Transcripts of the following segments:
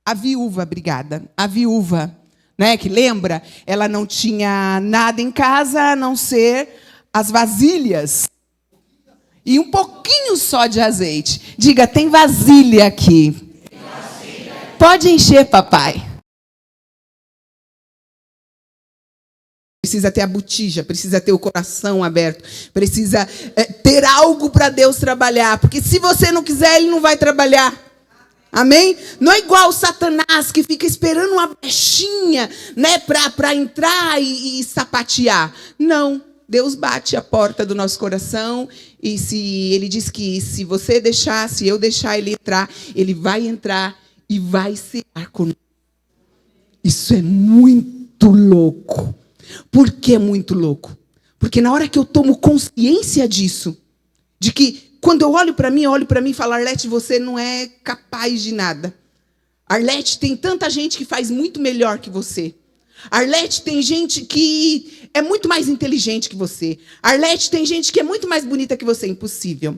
A viúva, obrigada. A viúva, né, que lembra? Ela não tinha nada em casa a não ser as vasilhas e um pouquinho só de azeite. Diga, tem vasilha aqui. Tem vasilha. Pode encher, papai. Precisa ter a botija, precisa ter o coração aberto, precisa ter algo para Deus trabalhar. Porque se você não quiser, Ele não vai trabalhar. Amém? Não é igual o Satanás que fica esperando uma brechinha, né, para entrar e sapatear. Não. Deus bate a porta do nosso coração e se Ele diz que se você deixar, se eu deixar Ele entrar, Ele vai entrar e vai cear conosco. Isso é muito louco. Por que é muito louco? Porque na hora que eu tomo consciência disso, de que quando eu olho para mim e falo, Arlete, você não é capaz de nada. Arlete, tem tanta gente que faz muito melhor que você. Arlete, tem gente que é muito mais inteligente que você. Arlete, tem gente que é muito mais bonita que você. Impossível.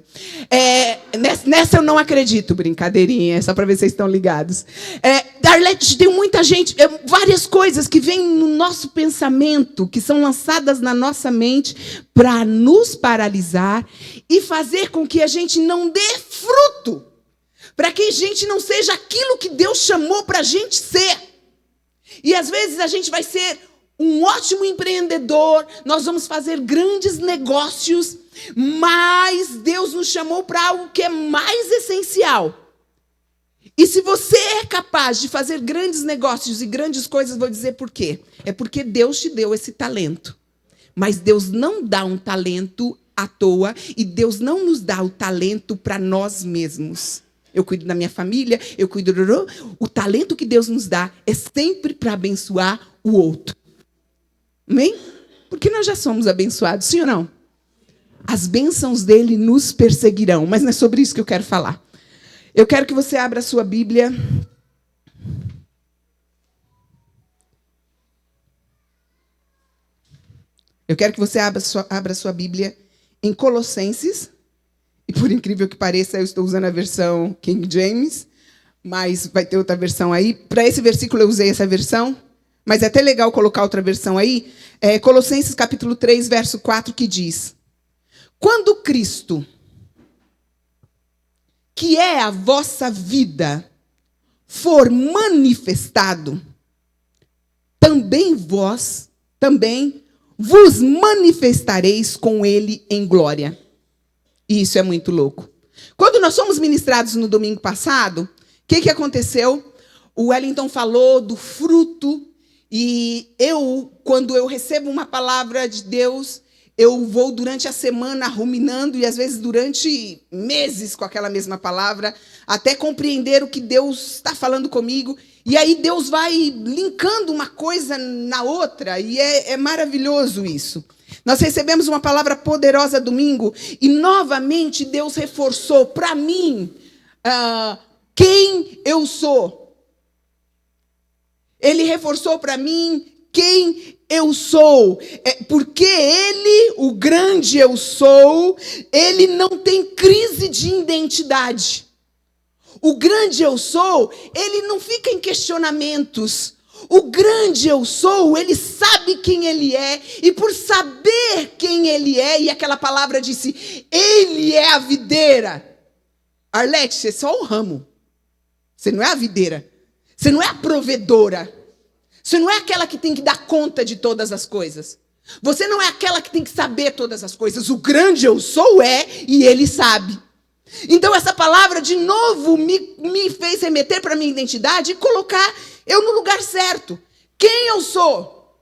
Nessa eu não acredito, brincadeirinha, só para ver se vocês estão ligados. Arlete, tem muita gente, várias coisas que vêm no nosso pensamento, que são lançadas na nossa mente para nos paralisar e fazer com que a gente não dê fruto. Para que a gente não seja aquilo que Deus chamou para a gente ser. E às vezes a gente vai ser um ótimo empreendedor, nós vamos fazer grandes negócios, mas Deus nos chamou para algo que é mais essencial. E se você é capaz de fazer grandes negócios e grandes coisas, vou dizer por quê. É porque Deus te deu esse talento. Mas Deus não dá um talento à toa e Deus não nos dá o talento para nós mesmos. Eu cuido da minha família, eu cuido do... O talento que Deus nos dá é sempre para abençoar o outro. Amém? Porque nós já somos abençoados, sim ou não? As bênçãos dele nos perseguirão, mas não é sobre isso que eu quero falar. Eu quero que você abra a sua Bíblia. Eu quero que você abra a sua Bíblia em Colossenses. E por incrível que pareça, eu estou usando a versão King James, mas vai ter outra versão aí. Para esse versículo eu usei essa versão, mas é até legal colocar outra versão aí. Colossenses capítulo 3, verso 4, que diz: quando Cristo, que é a vossa vida, for manifestado, também vos manifestareis com Ele em glória. E isso é muito louco. Quando nós fomos ministrados no domingo passado, o que aconteceu? O Wellington falou do fruto. E quando eu recebo uma palavra de Deus, eu vou durante a semana ruminando, e às vezes durante meses com aquela mesma palavra, até compreender o que Deus está falando comigo. E aí Deus vai linkando uma coisa na outra, e é maravilhoso isso. Nós recebemos uma palavra poderosa domingo e, novamente, Deus reforçou para mim quem eu sou. Ele reforçou para mim quem eu sou. Porque Ele, o grande eu sou, Ele não tem crise de identidade. O grande eu sou, Ele não fica em questionamentos. O grande eu sou, Ele sabe quem Ele é, e por saber quem Ele é, e aquela palavra disse, Ele é a videira. Arlete, você é só o ramo. Você não é a videira. Você não é a provedora. Você não é aquela que tem que dar conta de todas as coisas. Você não é aquela que tem que saber todas as coisas. O grande eu sou e Ele sabe. Então essa palavra de novo me fez remeter para a minha identidade e colocar eu no lugar certo. Quem eu sou?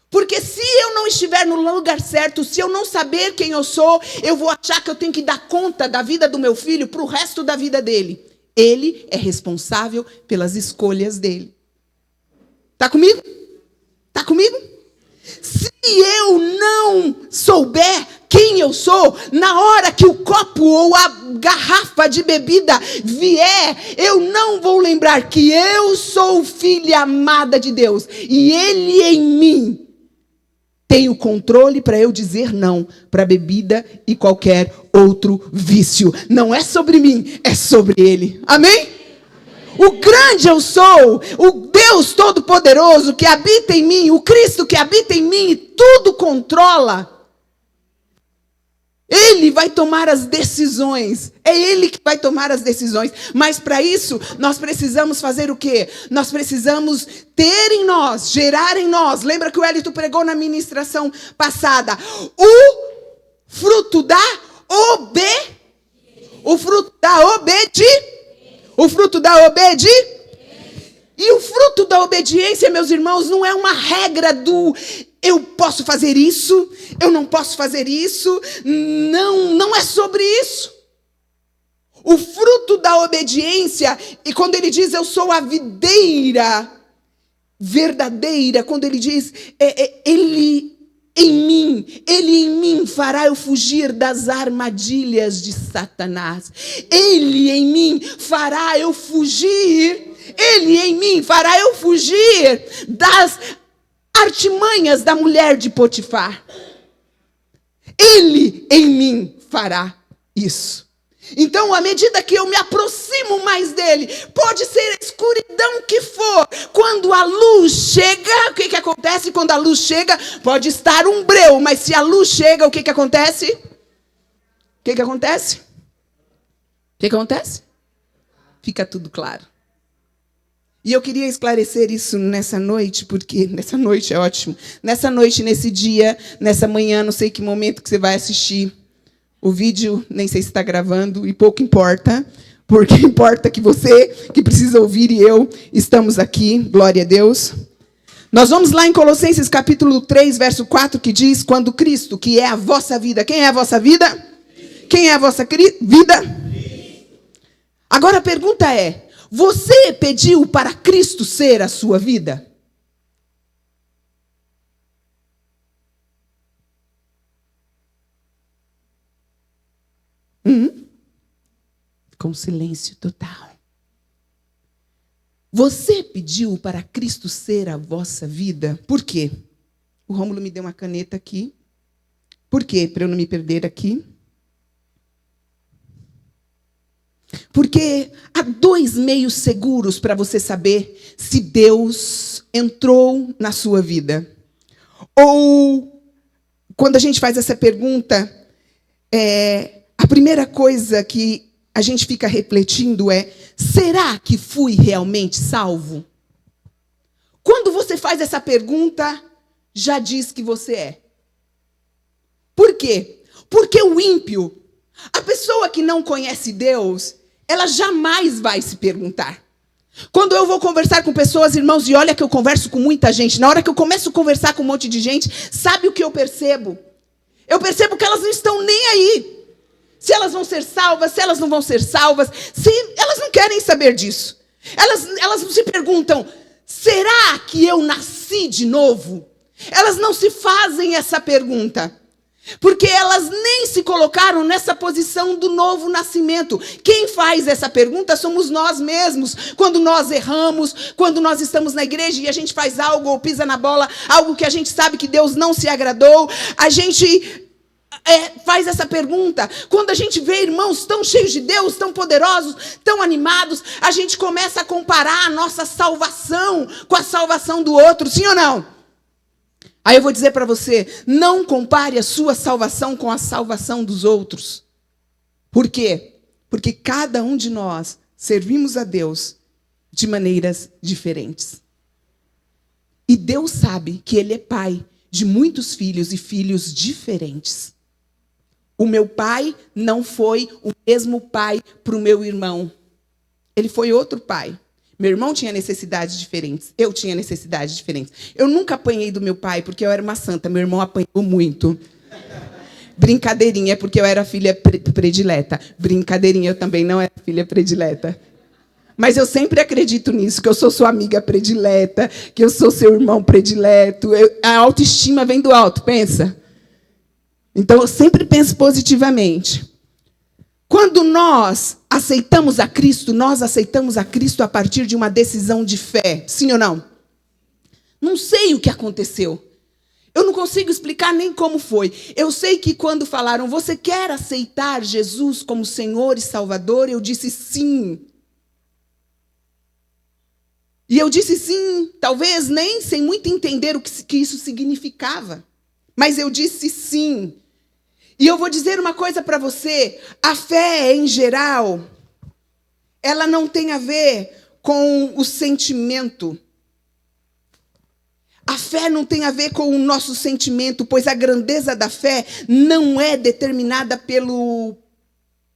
Porque se eu não estiver no lugar certo, se eu não saber quem eu sou, eu vou achar que eu tenho que dar conta da vida do meu filho para o resto da vida dele. Ele é responsável pelas escolhas dele. Está comigo? Está comigo? Se eu não souber quem eu sou, na hora que o copo ou a garrafa de bebida vier, eu não vou lembrar que eu sou filha amada de Deus. E Ele em mim tem o controle para eu dizer não para bebida e qualquer outro vício. Não é sobre mim, é sobre Ele. Amém? O grande eu sou, o Deus Todo-Poderoso que habita em mim, o Cristo que habita em mim e tudo controla. Ele vai tomar as decisões. É Ele que vai tomar as decisões. Mas para isso, nós precisamos fazer o quê? Nós precisamos ter em nós, gerar em nós. Lembra que o Elito pregou na ministração passada? O fruto da E o fruto da obediência, meus irmãos, não é uma regra do eu posso fazer isso, eu não posso fazer isso. Não é sobre isso. O fruto da obediência, e quando ele diz eu sou a videira verdadeira, quando ele diz ele em mim fará eu fugir das armadilhas de Satanás. Ele em mim fará eu fugir. Ele em mim fará eu fugir das artimanhas da mulher de Potifar. Ele em mim fará isso. Então, à medida que eu me aproximo mais dele, pode ser a escuridão que for, quando a luz chega, o que acontece quando a luz chega? Pode estar um breu, mas se a luz chega, o que acontece? O que acontece? O que acontece? Fica tudo claro. E eu queria esclarecer isso nessa noite, porque nessa noite é ótimo. Nessa noite, nesse dia, nessa manhã, não sei que momento que você vai assistir o vídeo, nem sei se está gravando, e pouco importa, porque importa que você, que precisa ouvir, e eu, estamos aqui, glória a Deus. Nós vamos lá em Colossenses capítulo 3, verso 4, que diz, quando Cristo, que é a vossa vida, quem é a vossa vida? Quem é a vossa vida? Agora a pergunta é, você pediu para Cristo ser a sua vida? Com silêncio total. Você pediu para Cristo ser a vossa vida? Por quê? O Rômulo me deu uma caneta aqui. Por quê? Para eu não me perder aqui. Porque há 2 meios seguros para você saber se Deus entrou na sua vida. Ou, quando a gente faz essa pergunta, a primeira coisa que a gente fica refletindo é, será que fui realmente salvo? Quando você faz essa pergunta, já diz que você é. Por quê? Porque o ímpio, a pessoa que não conhece Deus, ela jamais vai se perguntar. Quando eu vou conversar com pessoas, irmãos, e olha que eu converso com muita gente, na hora que eu começo a conversar com um monte de gente, sabe o que eu percebo? Eu percebo que elas não estão nem aí. Se elas vão ser salvas, se elas não vão ser salvas, se elas não querem saber disso. Elas se perguntam, será que eu nasci de novo? Elas não se fazem essa pergunta. Porque elas nem se colocaram nessa posição do novo nascimento. Quem faz essa pergunta somos nós mesmos. Quando nós erramos, quando nós estamos na igreja e a gente faz algo ou pisa na bola, algo que a gente sabe que Deus não se agradou, a gente faz essa pergunta. Quando a gente vê irmãos tão cheios de Deus, tão poderosos, tão animados, a gente começa a comparar a nossa salvação com a salvação do outro, sim ou não? Aí eu vou dizer para você, não compare a sua salvação com a salvação dos outros. Por quê? Porque cada um de nós servimos a Deus de maneiras diferentes. E Deus sabe que Ele é pai de muitos filhos e filhos diferentes. O meu pai não foi o mesmo pai para o meu irmão. Ele foi outro pai. Meu irmão tinha necessidades diferentes. Eu tinha necessidades diferentes. Eu nunca apanhei do meu pai porque eu era uma santa. Meu irmão apanhou muito. Brincadeirinha, é porque eu era filha predileta. Brincadeirinha, eu também não era filha predileta. Mas eu sempre acredito nisso, que eu sou sua amiga predileta, que eu sou seu irmão predileto. A autoestima vem do alto, pensa. Então, eu sempre penso positivamente. Quando nós aceitamos a Cristo, nós aceitamos a Cristo a partir de uma decisão de fé. Sim ou não? Não sei o que aconteceu. Eu não consigo explicar nem como foi. Eu sei que quando falaram, você quer aceitar Jesus como Senhor e Salvador? Eu disse sim. E eu disse sim, talvez nem sem muito entender o que isso significava. Mas eu disse sim. E eu vou dizer uma coisa para você. A fé, em geral, ela não tem a ver com o sentimento. A fé não tem a ver com o nosso sentimento, pois a grandeza da fé não é determinada pelo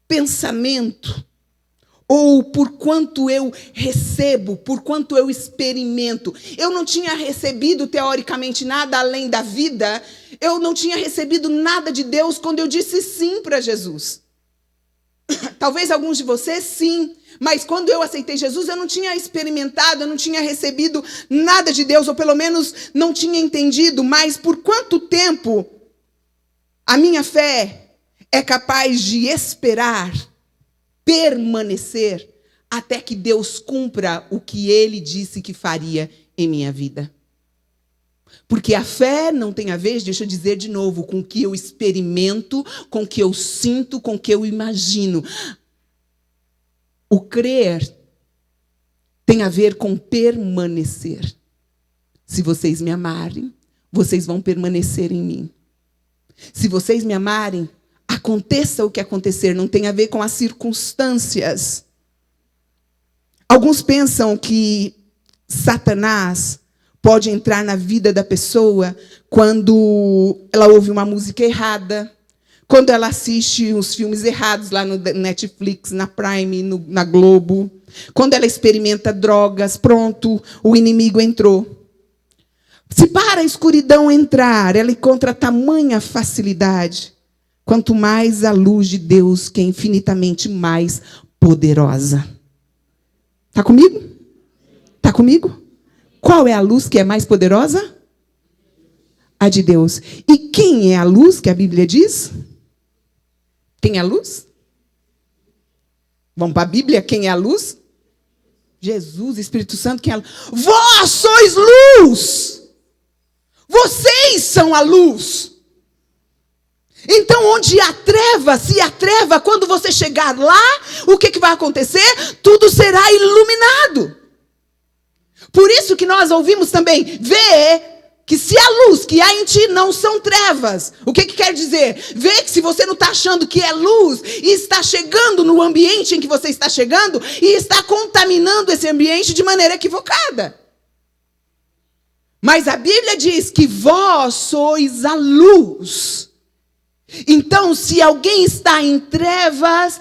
pensamento, ou por quanto eu recebo, por quanto eu experimento. Eu não tinha recebido, teoricamente, nada além da vida. Eu não tinha recebido nada de Deus quando eu disse sim para Jesus. Talvez alguns de vocês, sim. Mas quando eu aceitei Jesus, eu não tinha experimentado, eu não tinha recebido nada de Deus, ou pelo menos não tinha entendido. Mas por quanto tempo a minha fé é capaz de esperar, permanecer, até que Deus cumpra o que Ele disse que faria em minha vida? Porque a fé não tem a ver, deixa eu dizer de novo, com o que eu experimento, com o que eu sinto, com o que eu imagino. O crer tem a ver com permanecer. Se vocês me amarem, vocês vão permanecer em mim. Se vocês me amarem, aconteça o que acontecer, não tem a ver com as circunstâncias. Alguns pensam que Satanás pode entrar na vida da pessoa quando ela ouve uma música errada, quando ela assiste os filmes errados lá no Netflix, na Prime, na Globo, quando ela experimenta drogas, pronto, o inimigo entrou. Se para a escuridão entrar, ela encontra tamanha facilidade, quanto mais a luz de Deus, que é infinitamente mais poderosa. Está comigo? Está comigo? Qual é a luz que é mais poderosa? A de Deus. E quem é a luz que a Bíblia diz? Quem é a luz? Vamos para a Bíblia, quem é a luz? Jesus, Espírito Santo, quem é a luz? Vós sois luz! Vocês são a luz! Então, onde há treva, se há treva, quando você chegar lá, o que vai acontecer? Tudo será iluminado. Por isso que nós ouvimos também, vê que se a luz que há em ti não são trevas. O que quer dizer? Vê que se você não está achando que é luz, e está chegando no ambiente em que você está chegando, e está contaminando esse ambiente de maneira equivocada. Mas a Bíblia diz que vós sois a luz. Então, se alguém está em trevas,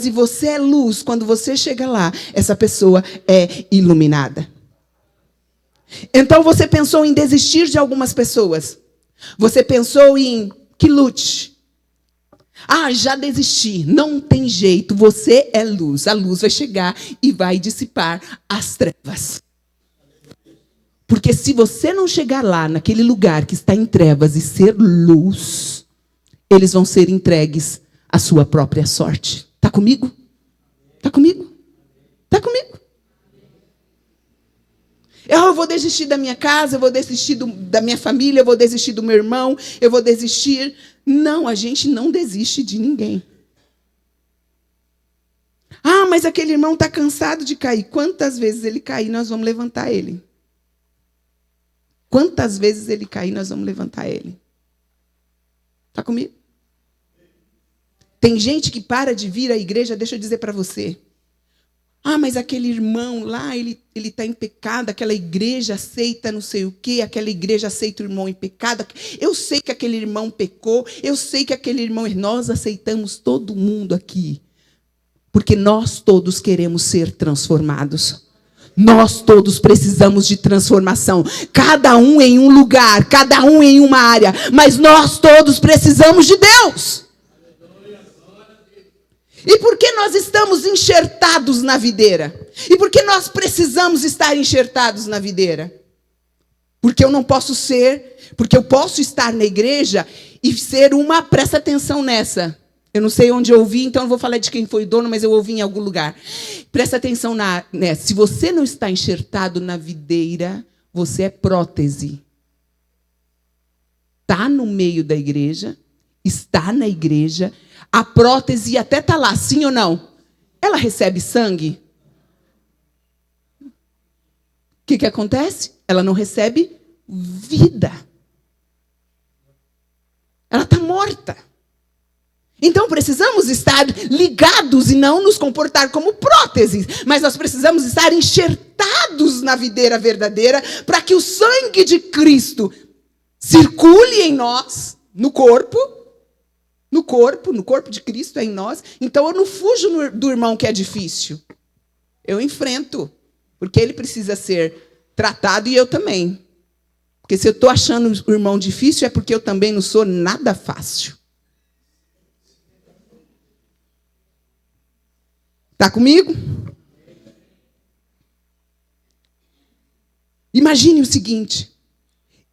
e você é luz, quando você chega lá, essa pessoa é iluminada. Então, você pensou em desistir de algumas pessoas. Você pensou em que lute. Ah, já desisti, não tem jeito, você é luz. A luz vai chegar e vai dissipar as trevas. Porque se você não chegar lá, naquele lugar que está em trevas e ser luz, eles vão ser entregues à sua própria sorte. Está comigo? Está comigo? Está comigo? Eu vou desistir da minha casa, eu vou desistir da minha família, eu vou desistir do meu irmão, eu vou desistir. Não, a gente não desiste de ninguém. Ah, mas aquele irmão está cansado de cair. Quantas vezes ele cair, nós vamos levantar ele. Quantas vezes ele cair, nós vamos levantar ele. Está comigo? Tem gente que para de vir à igreja, deixa eu dizer para você. Ah, mas aquele irmão lá, ele está em pecado, aquela igreja aceita não sei o quê, aquela igreja aceita o irmão em pecado. Eu sei que aquele irmão pecou, eu sei que aquele irmão... Nós aceitamos todo mundo aqui, porque nós todos queremos ser transformados. Nós todos precisamos de transformação. Cada um em um lugar, cada um em uma área. Mas nós todos precisamos de Deus. E por que nós estamos enxertados na videira? E por que nós precisamos estar enxertados na videira? Porque eu não posso ser, porque eu posso estar na igreja e ser uma, presta atenção nessa. Eu não sei onde eu ouvi, então não vou falar de quem foi o dono, mas eu ouvi em algum lugar. Presta atenção nessa. Se você não está enxertado na videira, você é prótese. Está no meio da igreja, está na igreja, a prótese até está lá, sim ou não? Ela recebe sangue? que acontece? Ela não recebe vida. Ela está morta. Então precisamos estar ligados e não nos comportar como próteses, mas nós precisamos estar enxertados na videira verdadeira para que o sangue de Cristo circule em nós, no corpo de Cristo é em nós. Então eu não fujo do irmão que é difícil. Eu enfrento, porque ele precisa ser tratado e eu também. Porque se eu estou achando o irmão difícil é porque eu também não sou nada fácil. Está comigo? Imagine o seguinte: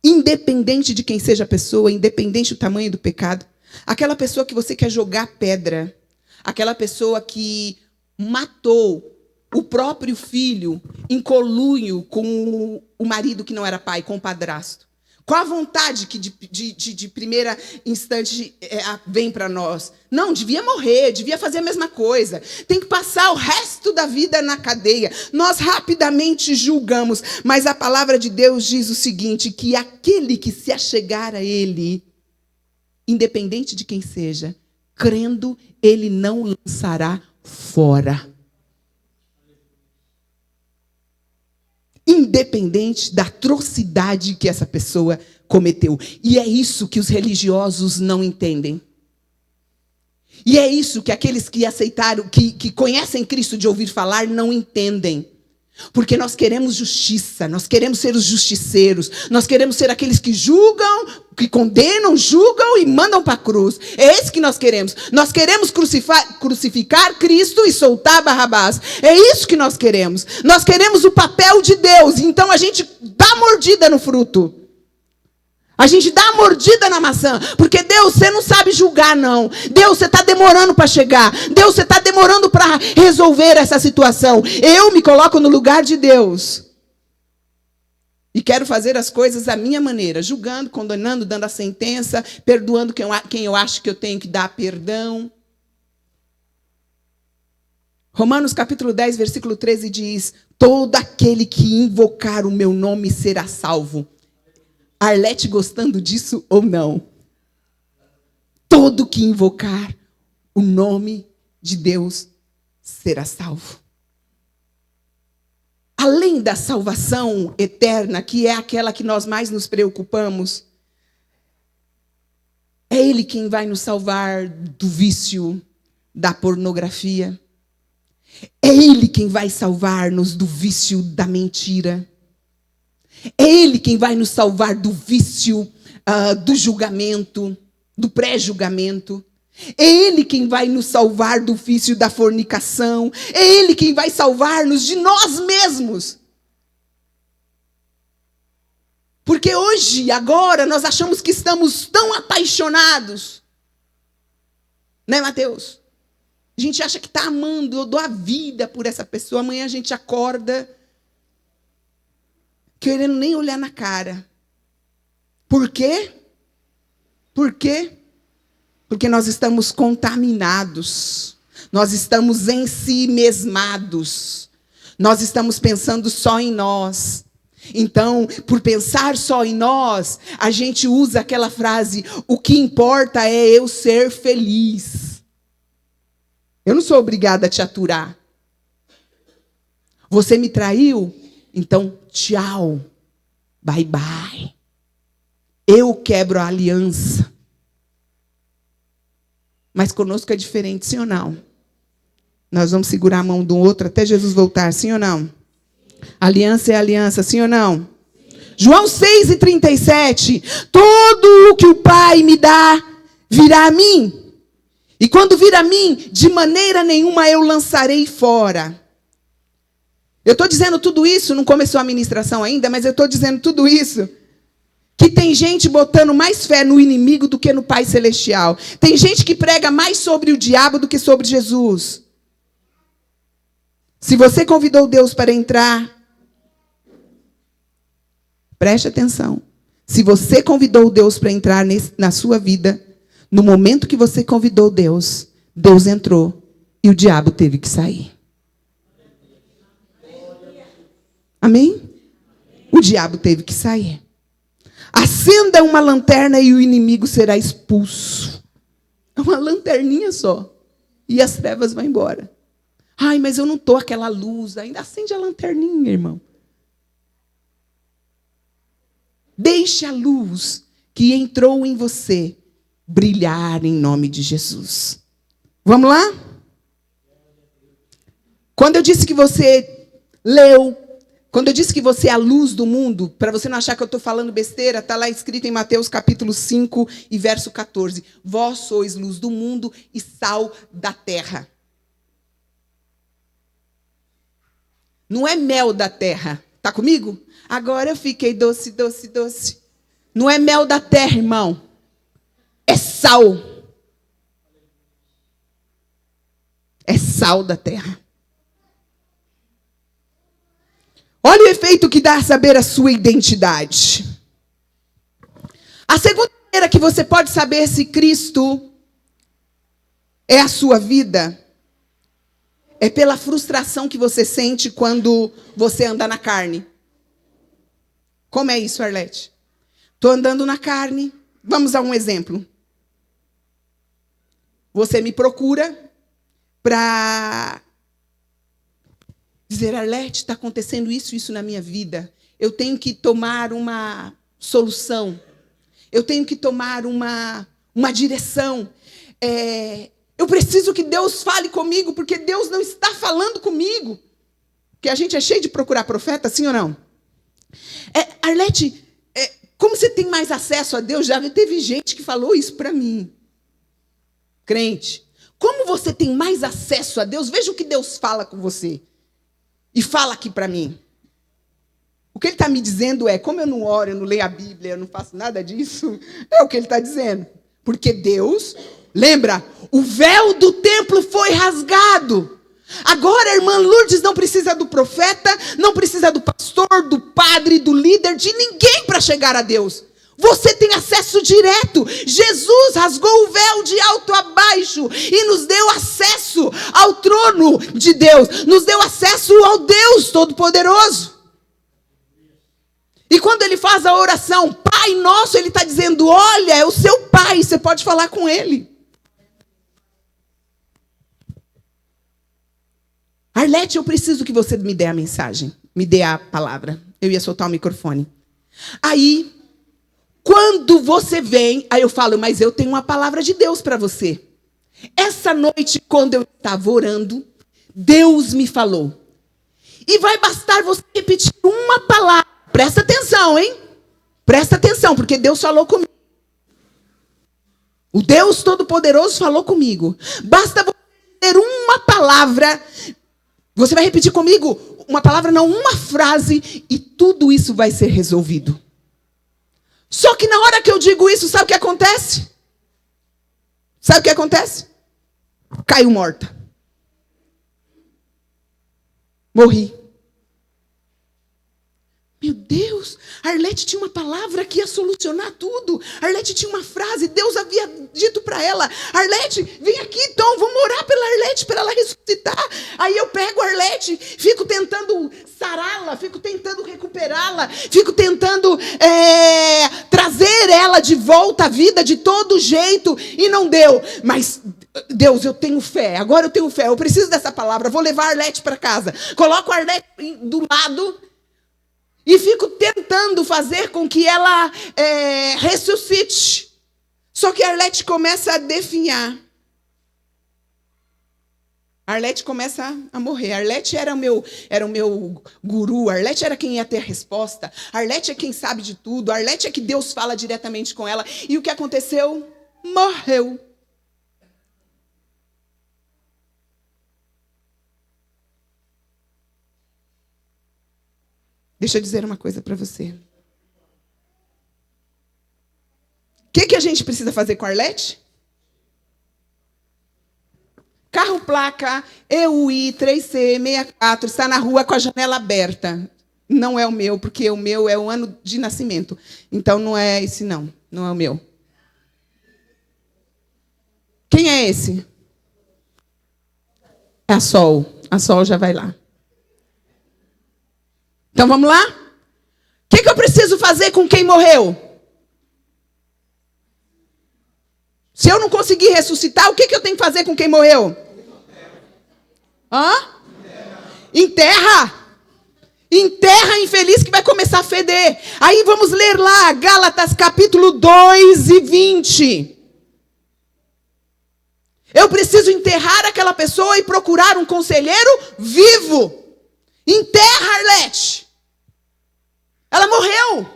independente de quem seja a pessoa, independente do tamanho do pecado, aquela pessoa que você quer jogar pedra, aquela pessoa que matou o próprio filho em conluio com o marido que não era pai, com o padrasto. Qual a vontade que de primeira instante vem para nós? Não, devia morrer, devia fazer a mesma coisa. Tem que passar o resto da vida na cadeia. Nós rapidamente julgamos, mas a palavra de Deus diz o seguinte, que aquele que se achegar a ele, independente de quem seja, crendo, ele não lançará fora. Independente da atrocidade que essa pessoa cometeu. E é isso que os religiosos não entendem. E é isso que aqueles que aceitaram, que conhecem Cristo de ouvir falar, não entendem. Porque nós queremos justiça, nós queremos ser os justiceiros, nós queremos ser aqueles que julgam, que condenam, julgam e mandam para a cruz. É esse que nós queremos. Nós queremos crucificar Cristo e soltar Barrabás. É isso que nós queremos. Nós queremos o papel de Deus, então a gente dá mordida no fruto. A gente dá a mordida na maçã, porque Deus, você não sabe julgar, não. Deus, você está demorando para chegar. Deus, você está demorando para resolver essa situação. Eu me coloco no lugar de Deus. E quero fazer as coisas à minha maneira, julgando, condenando, dando a sentença, perdoando quem eu acho que eu tenho que dar perdão. Romanos capítulo 10, versículo 13 diz: todo aquele que invocar o meu nome será salvo. Arlete gostando disso ou não. Todo que invocar o nome de Deus será salvo. Além da salvação eterna, que é aquela que nós mais nos preocupamos, é Ele quem vai nos salvar do vício da pornografia. É Ele quem vai salvar-nos do vício da mentira. É Ele quem vai nos salvar do vício do julgamento, do pré-julgamento. É Ele quem vai nos salvar do vício da fornicação. É Ele quem vai salvar-nos de nós mesmos. Porque hoje, agora, nós achamos que estamos tão apaixonados. Né, Mateus? A gente acha que está amando, eu dou a vida por essa pessoa. Amanhã a gente acorda querendo nem olhar na cara. Por quê? Por quê? Porque nós estamos contaminados. Nós estamos ensimesmados. Nós estamos pensando só em nós. Então, por pensar só em nós, a gente usa aquela frase: o que importa é eu ser feliz. Eu não sou obrigada a te aturar. Você me traiu? Então, tchau. Bye, bye. Eu quebro a aliança. Mas conosco é diferente, sim ou não? Nós vamos segurar a mão do outro até Jesus voltar, sim ou não? Aliança é aliança, sim ou não? João 6,37. Todo o que o Pai me dá virá a mim. E quando vir a mim, de maneira nenhuma eu lançarei fora. Eu estou dizendo tudo isso, não começou a ministração ainda, mas eu estou dizendo tudo isso. Que tem gente botando mais fé no inimigo do que no Pai Celestial. Tem gente que prega mais sobre o diabo do que sobre Jesus. Se você convidou Deus para entrar, preste atenção. Se você convidou Deus para entrar na sua vida, no momento que você convidou Deus, Deus entrou e o diabo teve que sair. Amém? o diabo teve que sair. Acenda uma lanterna e o inimigo será expulso. É uma lanterninha só. E as trevas vão embora. Ai, mas eu não estou aquela luz. Ainda acende a lanterninha, irmão. Deixe a luz que entrou em você brilhar em nome de Jesus. Vamos lá? Quando eu disse que você leu, quando eu disse que você é a luz do mundo, para você não achar que eu estou falando besteira, está lá escrito em Mateus capítulo 5 e verso 14. Vós sois luz do mundo e sal da terra. Não é mel da terra. Está comigo? Agora eu fiquei doce, doce, doce. Não é mel da terra, irmão. É sal. É sal da terra. Olha o efeito que dá a saber a sua identidade. A segunda maneira que você pode saber se Cristo é a sua vida é pela frustração que você sente quando você anda na carne. Como é isso, Arlete? Estou andando na carne. Vamos a um exemplo. Você me procura para dizer, Arlete, está acontecendo isso na minha vida. Eu tenho que tomar uma solução. Eu tenho que tomar uma direção. Eu preciso que Deus fale comigo, porque Deus não está falando comigo. Porque a gente é cheio de procurar profeta, sim ou não? Arlete, como você tem mais acesso a Deus? Já teve gente que falou isso para mim. Crente, como você tem mais acesso a Deus? Veja o que Deus fala com você. E fala aqui para mim. O que ele está me dizendo é, como eu não oro, eu não leio a Bíblia, eu não faço nada disso, é o que ele está dizendo. Porque Deus, lembra, o véu do templo foi rasgado. Agora a irmã Lourdes não precisa do profeta, não precisa do pastor, do padre, do líder, de ninguém para chegar a Deus. Você tem acesso direto. Jesus rasgou o véu de alto a baixo e nos deu acesso ao trono de Deus. Nos deu acesso ao Deus Todo-Poderoso. E quando ele faz a oração, Pai Nosso, ele está dizendo, olha, é o seu Pai, você pode falar com ele. Arlete, eu preciso que você me dê a mensagem, me dê a palavra. Eu ia soltar o microfone. Aí, quando você vem, aí eu falo, mas eu tenho uma palavra de Deus para você. Essa noite, quando eu estava orando, Deus me falou. E vai bastar você repetir uma palavra. Presta atenção, hein? Presta atenção, porque Deus falou comigo. O Deus Todo-Poderoso falou comigo. Basta você ter uma palavra. Você vai repetir comigo uma palavra, não, uma frase, e tudo isso vai ser resolvido. Só que na hora que eu digo isso, sabe o que acontece? Sabe o que acontece? Caiu morta. Morri. Meu Deus, Arlete tinha uma palavra que ia solucionar tudo. Arlete tinha uma frase, Deus havia dito para ela, Arlete, vem aqui então, vamos orar pela Arlete, para ela ressuscitar. Aí eu pego a Arlete, fico tentando sará-la, fico tentando recuperá-la, fico tentando trazer ela de volta à vida de todo jeito, e não deu. Mas Deus, eu tenho fé, agora eu tenho fé, eu preciso dessa palavra, vou levar a Arlete para casa. Coloco a Arlete do lado e fico tentando fazer com que ela ressuscite. Só que a Arlete começa a definhar. A Arlete começa a morrer. A Arlete era o meu guru. A Arlete era quem ia ter a resposta. A Arlete é quem sabe de tudo. A Arlete é que Deus fala diretamente com ela. E o que aconteceu? Morreu. Deixa eu dizer uma coisa para você. O que a gente precisa fazer com a Arlete? Carro placa EUI 3C64 está na rua com a janela aberta. Não é o meu, porque o meu é o ano de nascimento. Então não é esse não, não é o meu. Quem é esse? É a Sol. A Sol já vai lá. Então vamos lá? O que eu preciso fazer com quem morreu? Se eu não conseguir ressuscitar, o que eu tenho que fazer com quem morreu? Enterra. Enterra infeliz que vai começar a feder. Aí vamos ler lá, Gálatas capítulo 2 e 20. Eu preciso enterrar aquela pessoa e procurar um conselheiro vivo. Enterra, Arlete. Ela morreu.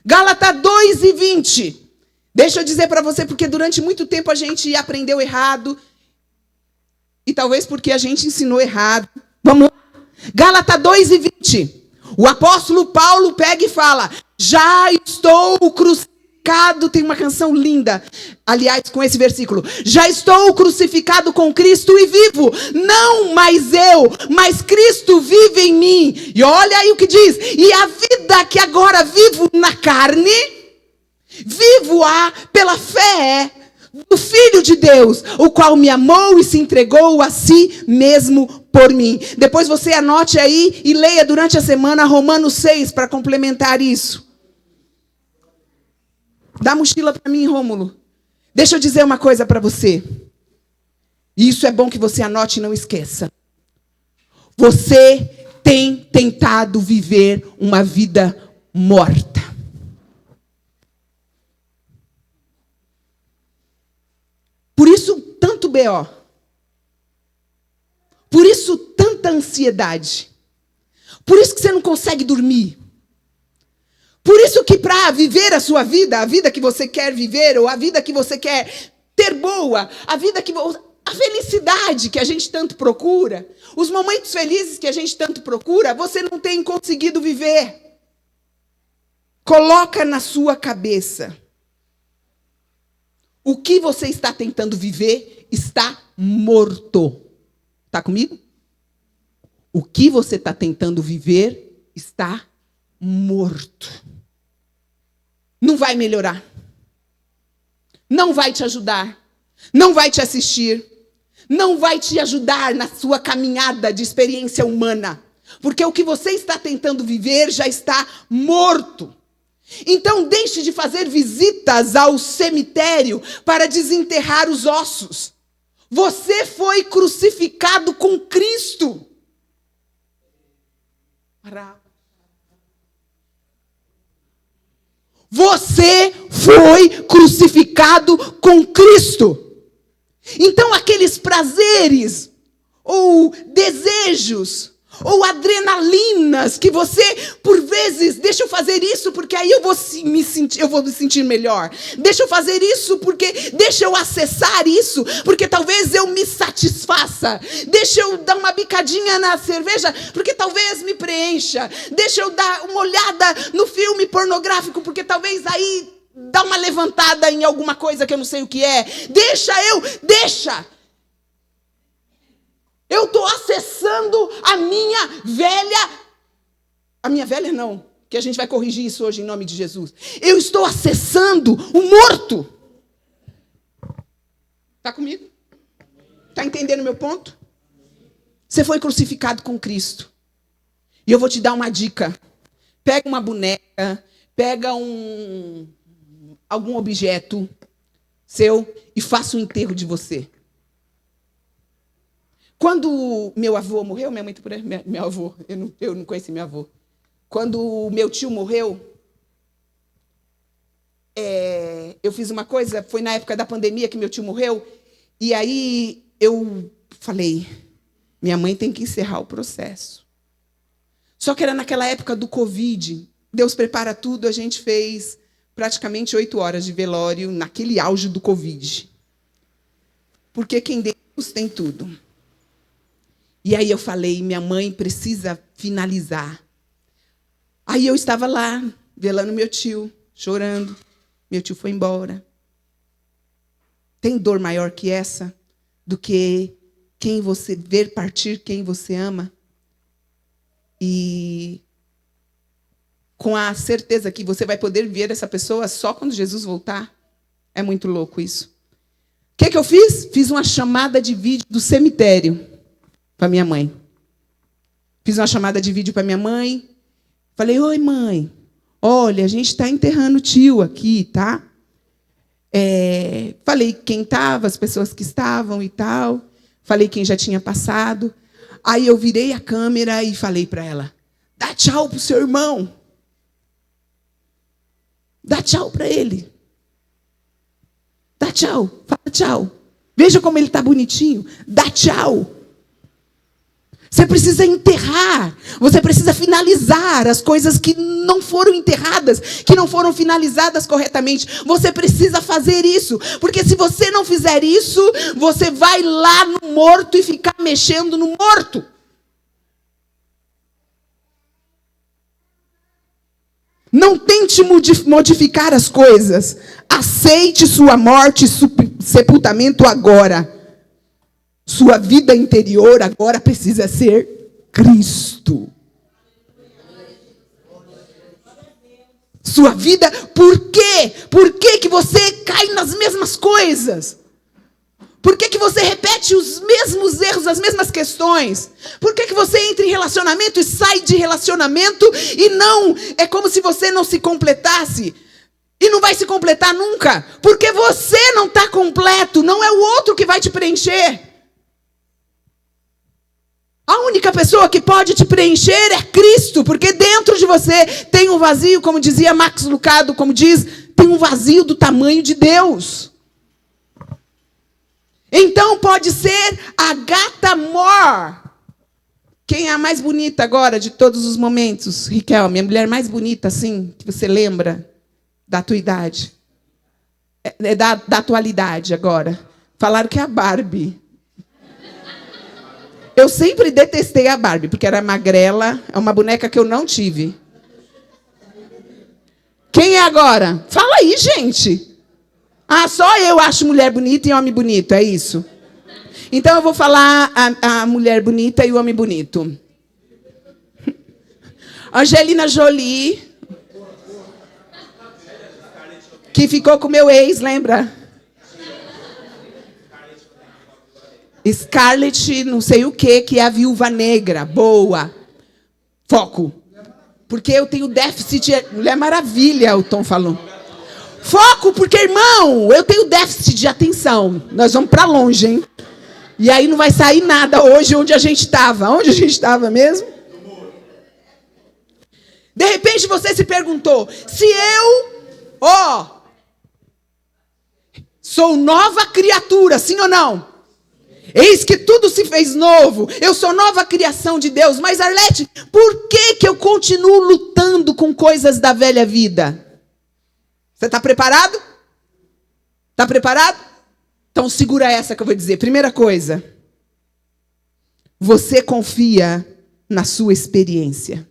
Gálatas 2 e 20. Deixa eu dizer para você, porque durante muito tempo a gente aprendeu errado. E talvez porque a gente ensinou errado. Vamos lá. Gálatas 2 e 20. O apóstolo Paulo pega e fala: já estou crucificado. Tem uma canção linda, aliás, com esse versículo. Já estou crucificado com Cristo e vivo. Não mais eu, mas Cristo vive em mim. E olha aí o que diz. E a vida que agora vivo na carne, vivo-a pela fé do Filho de Deus, o qual me amou e se entregou a si mesmo por mim. Depois você anote aí e leia durante a semana Romanos 6 para complementar isso. Dá a mochila para mim, Rômulo. Deixa eu dizer uma coisa para você. E isso é bom que você anote e não esqueça. Você tem tentado viver uma vida morta. Por isso, tanto BO. Por isso, tanta ansiedade. Por isso que você não consegue dormir. Por isso que para viver a sua vida, a vida que você quer viver, ou a vida que você quer ter boa, a vida que a felicidade que a gente tanto procura, os momentos felizes que a gente tanto procura, você não tem conseguido viver. Coloca na sua cabeça. O que você está tentando viver está morto. Está comigo? O que você está tentando viver está morto. Não vai melhorar. Não vai te ajudar. Não vai te assistir. Não vai te ajudar na sua caminhada de experiência humana. Porque o que você está tentando viver já está morto. Então deixe de fazer visitas ao cemitério para desenterrar os ossos. Você foi crucificado com Cristo. Você foi crucificado com Cristo. Então aqueles prazeres, ou desejos, ou adrenalinas que você, por vezes, deixa eu fazer isso porque aí eu vou me sentir melhor. Deixa eu fazer isso porque, deixa eu acessar isso porque talvez eu me satisfaça. Deixa eu dar uma bicadinha na cerveja porque talvez me preencha. Deixa eu dar uma olhada no filme pornográfico porque talvez aí dá uma levantada em alguma coisa que eu não sei o que é. Deixa. Eu estou acessando a minha velha não, que a gente vai corrigir isso hoje em nome de Jesus. Eu estou acessando o morto. Está comigo? Está entendendo o meu ponto? Você foi crucificado com Cristo. E eu vou te dar uma dica. Pega uma boneca, pega algum objeto seu e faça um enterro de você. Quando meu avô morreu, minha mãe está por aí, meu avô, eu não conheci meu avô. Quando meu tio morreu, eu fiz uma coisa, foi na época da pandemia que meu tio morreu, e aí eu falei, minha mãe tem que encerrar o processo. Só que era naquela época do Covid, Deus prepara tudo, a gente fez praticamente 8 horas de velório naquele auge do Covid. Porque quem Deus tem tudo. E aí eu falei, minha mãe precisa finalizar. Aí eu estava lá, velando meu tio, chorando. Meu tio foi embora. Tem dor maior que essa? Do que quem você ver partir, quem você ama? E com a certeza que você vai poder ver essa pessoa só quando Jesus voltar. É muito louco isso. O que eu fiz? Fiz uma chamada de vídeo do cemitério para minha mãe. Fiz uma chamada de vídeo para minha mãe. Falei, oi, mãe. olha, a gente está enterrando o tio aqui, tá? Falei quem estava, as pessoas que estavam e tal. Falei quem já tinha passado. Aí eu virei a câmera e falei para ela, dá tchau pro seu irmão. Dá tchau para ele. Dá tchau, fala tchau. Veja como ele está bonitinho. Dá tchau. Você precisa enterrar. Você precisa finalizar as coisas que não foram enterradas, que não foram finalizadas corretamente. Você precisa fazer isso. Porque se você não fizer isso, você vai lá no morto e ficar mexendo no morto. Não tente modificar as coisas. Aceite sua morte e sepultamento agora. Sua vida interior agora precisa ser Cristo. Sua vida, por quê? Por que você cai nas mesmas coisas? Por que você repete os mesmos erros, as mesmas questões? Por que você entra em relacionamento e sai de relacionamento e não, é como se você não se completasse? E não vai se completar nunca, porque você não está completo, não é o outro que vai te preencher. A única pessoa que pode te preencher é Cristo, porque dentro de você tem um vazio, como dizia Max Lucado, como diz, tem um vazio do tamanho de Deus. Então pode ser a gata mor. Quem é a mais bonita agora de todos os momentos? Riquel, minha mulher mais bonita, assim, que você lembra da tua idade. Da atualidade agora. Falaram que é a Barbie. Eu sempre detestei a Barbie, porque era magrela, é uma boneca que eu não tive. Quem é agora? Fala aí, gente. Ah, só eu acho mulher bonita e homem bonito, é isso? Então eu vou falar a mulher bonita e o homem bonito. Angelina Jolie, que ficou com meu ex, lembra? Scarlett, não sei o que é a viúva negra. Boa. Foco. Porque eu tenho déficit. Mulher Maravilha, o Tom falou. Foco, porque, irmão, eu tenho déficit de atenção. Nós vamos para longe, hein? E aí não vai sair nada hoje onde a gente estava. Onde a gente estava mesmo? De repente você se perguntou, se eu, sou nova criatura, sim ou não? Eis que tudo se fez novo. Eu sou nova criação de Deus. Mas, Arlete, por que eu continuo lutando com coisas da velha vida? Você está preparado? Está preparado? Então segura essa que eu vou dizer. Primeira coisa. Você confia na sua experiência.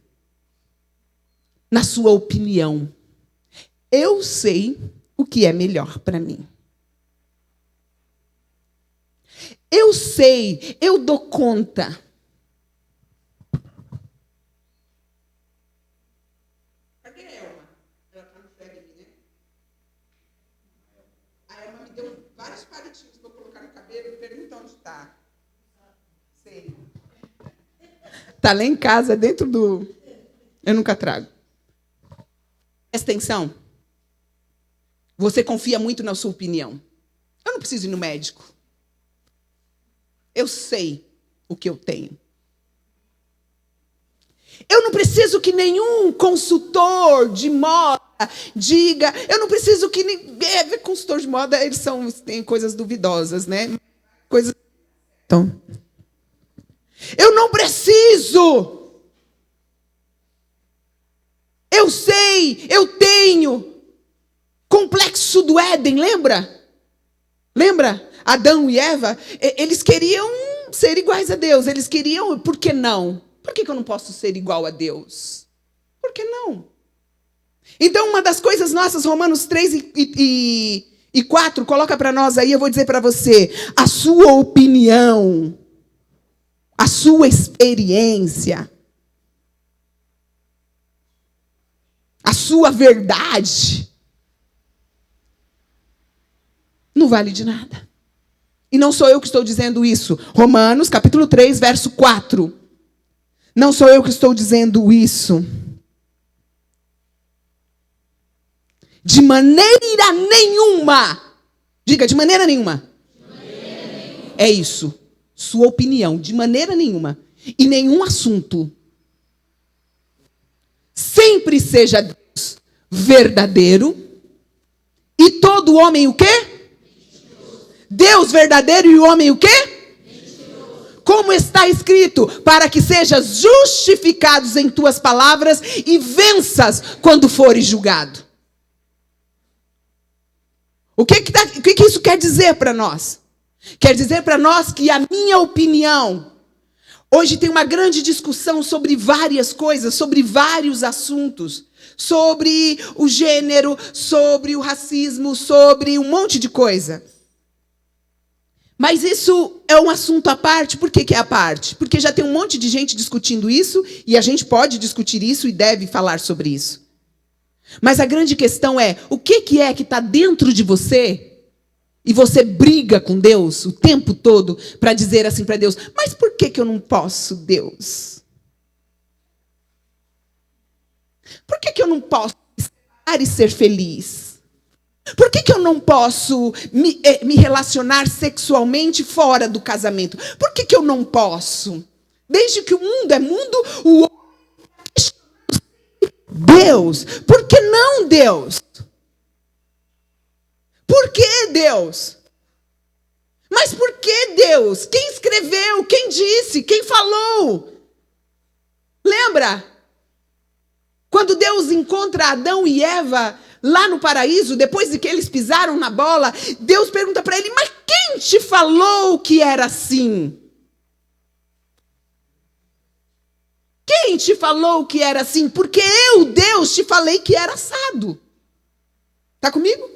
Na sua opinião. Eu sei o que é melhor para mim. Eu sei, eu dou conta. Cadê a Elma? Ela está no flag ali, né? A Elma me deu vários palitinhos para eu colocar no cabelo. Pergunta onde está. Sei. Está lá em casa, dentro do... Eu nunca trago. Presta atenção. Você confia muito na sua opinião. Eu não preciso ir no médico. Eu sei o que eu tenho. Eu não preciso que nenhum consultor de moda diga. Eu não preciso que consultor de moda, eles têm coisas duvidosas, né? Coisas. Então, eu não preciso. Eu sei, eu tenho. Complexo do Éden, lembra? Lembra? Adão e Eva, eles queriam ser iguais a Deus. Eles queriam, por que não? Por que eu não posso ser igual a Deus? Por que não? Então, uma das coisas nossas, Romanos 3 e 4, coloca para nós aí, eu vou dizer para você, a sua opinião, a sua experiência, a sua verdade, não vale de nada. E não sou eu que estou dizendo isso. Romanos, capítulo 3, verso 4. Não sou eu que estou dizendo isso. De maneira nenhuma. Diga, de maneira nenhuma. É isso. Sua opinião, de maneira nenhuma. E nenhum assunto. Sempre seja Deus verdadeiro. E todo homem o quê? Deus verdadeiro e o homem o quê? Como está escrito, para que sejas justificados em tuas palavras e venças quando fores julgado. O que isso quer dizer para nós? Quer dizer para nós que a minha opinião, hoje tem uma grande discussão sobre várias coisas, sobre vários assuntos, sobre o gênero, sobre o racismo, sobre um monte de coisa. Mas isso é um assunto à parte. Por que é à parte? Porque já tem um monte de gente discutindo isso, e a gente pode discutir isso e deve falar sobre isso. Mas a grande questão é, o que é que está dentro de você, e você briga com Deus o tempo todo para dizer assim para Deus, mas por que eu não posso, Deus? Por que eu não posso estar e ser feliz? Por que eu não posso me relacionar sexualmente fora do casamento? Por que eu não posso? Desde que o mundo é mundo, o homem é Deus. Por que não Deus? Por que Deus? Mas por que Deus? Quem escreveu? Quem disse? Quem falou? Lembra? Quando Deus encontra Adão e Eva lá no paraíso, depois de que eles pisaram na bola, Deus pergunta para ele, mas quem te falou que era assim? Quem te falou que era assim? Porque eu, Deus, te falei que era assado. Está comigo?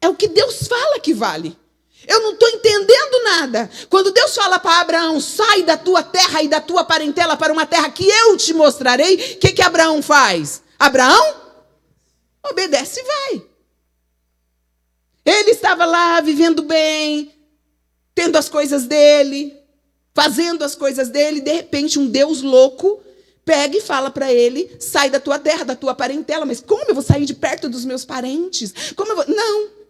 É o que Deus fala que vale. Eu não estou entendendo nada. Quando Deus fala para Abraão, sai da tua terra e da tua parentela para uma terra que eu te mostrarei, o que Abraão faz? Abraão obedece e vai. Ele estava lá vivendo bem, tendo as coisas dele, fazendo as coisas dele, de repente um Deus louco pega e fala para ele, sai da tua terra, da tua parentela. Mas como eu vou sair de perto dos meus parentes? Como eu vou... Não.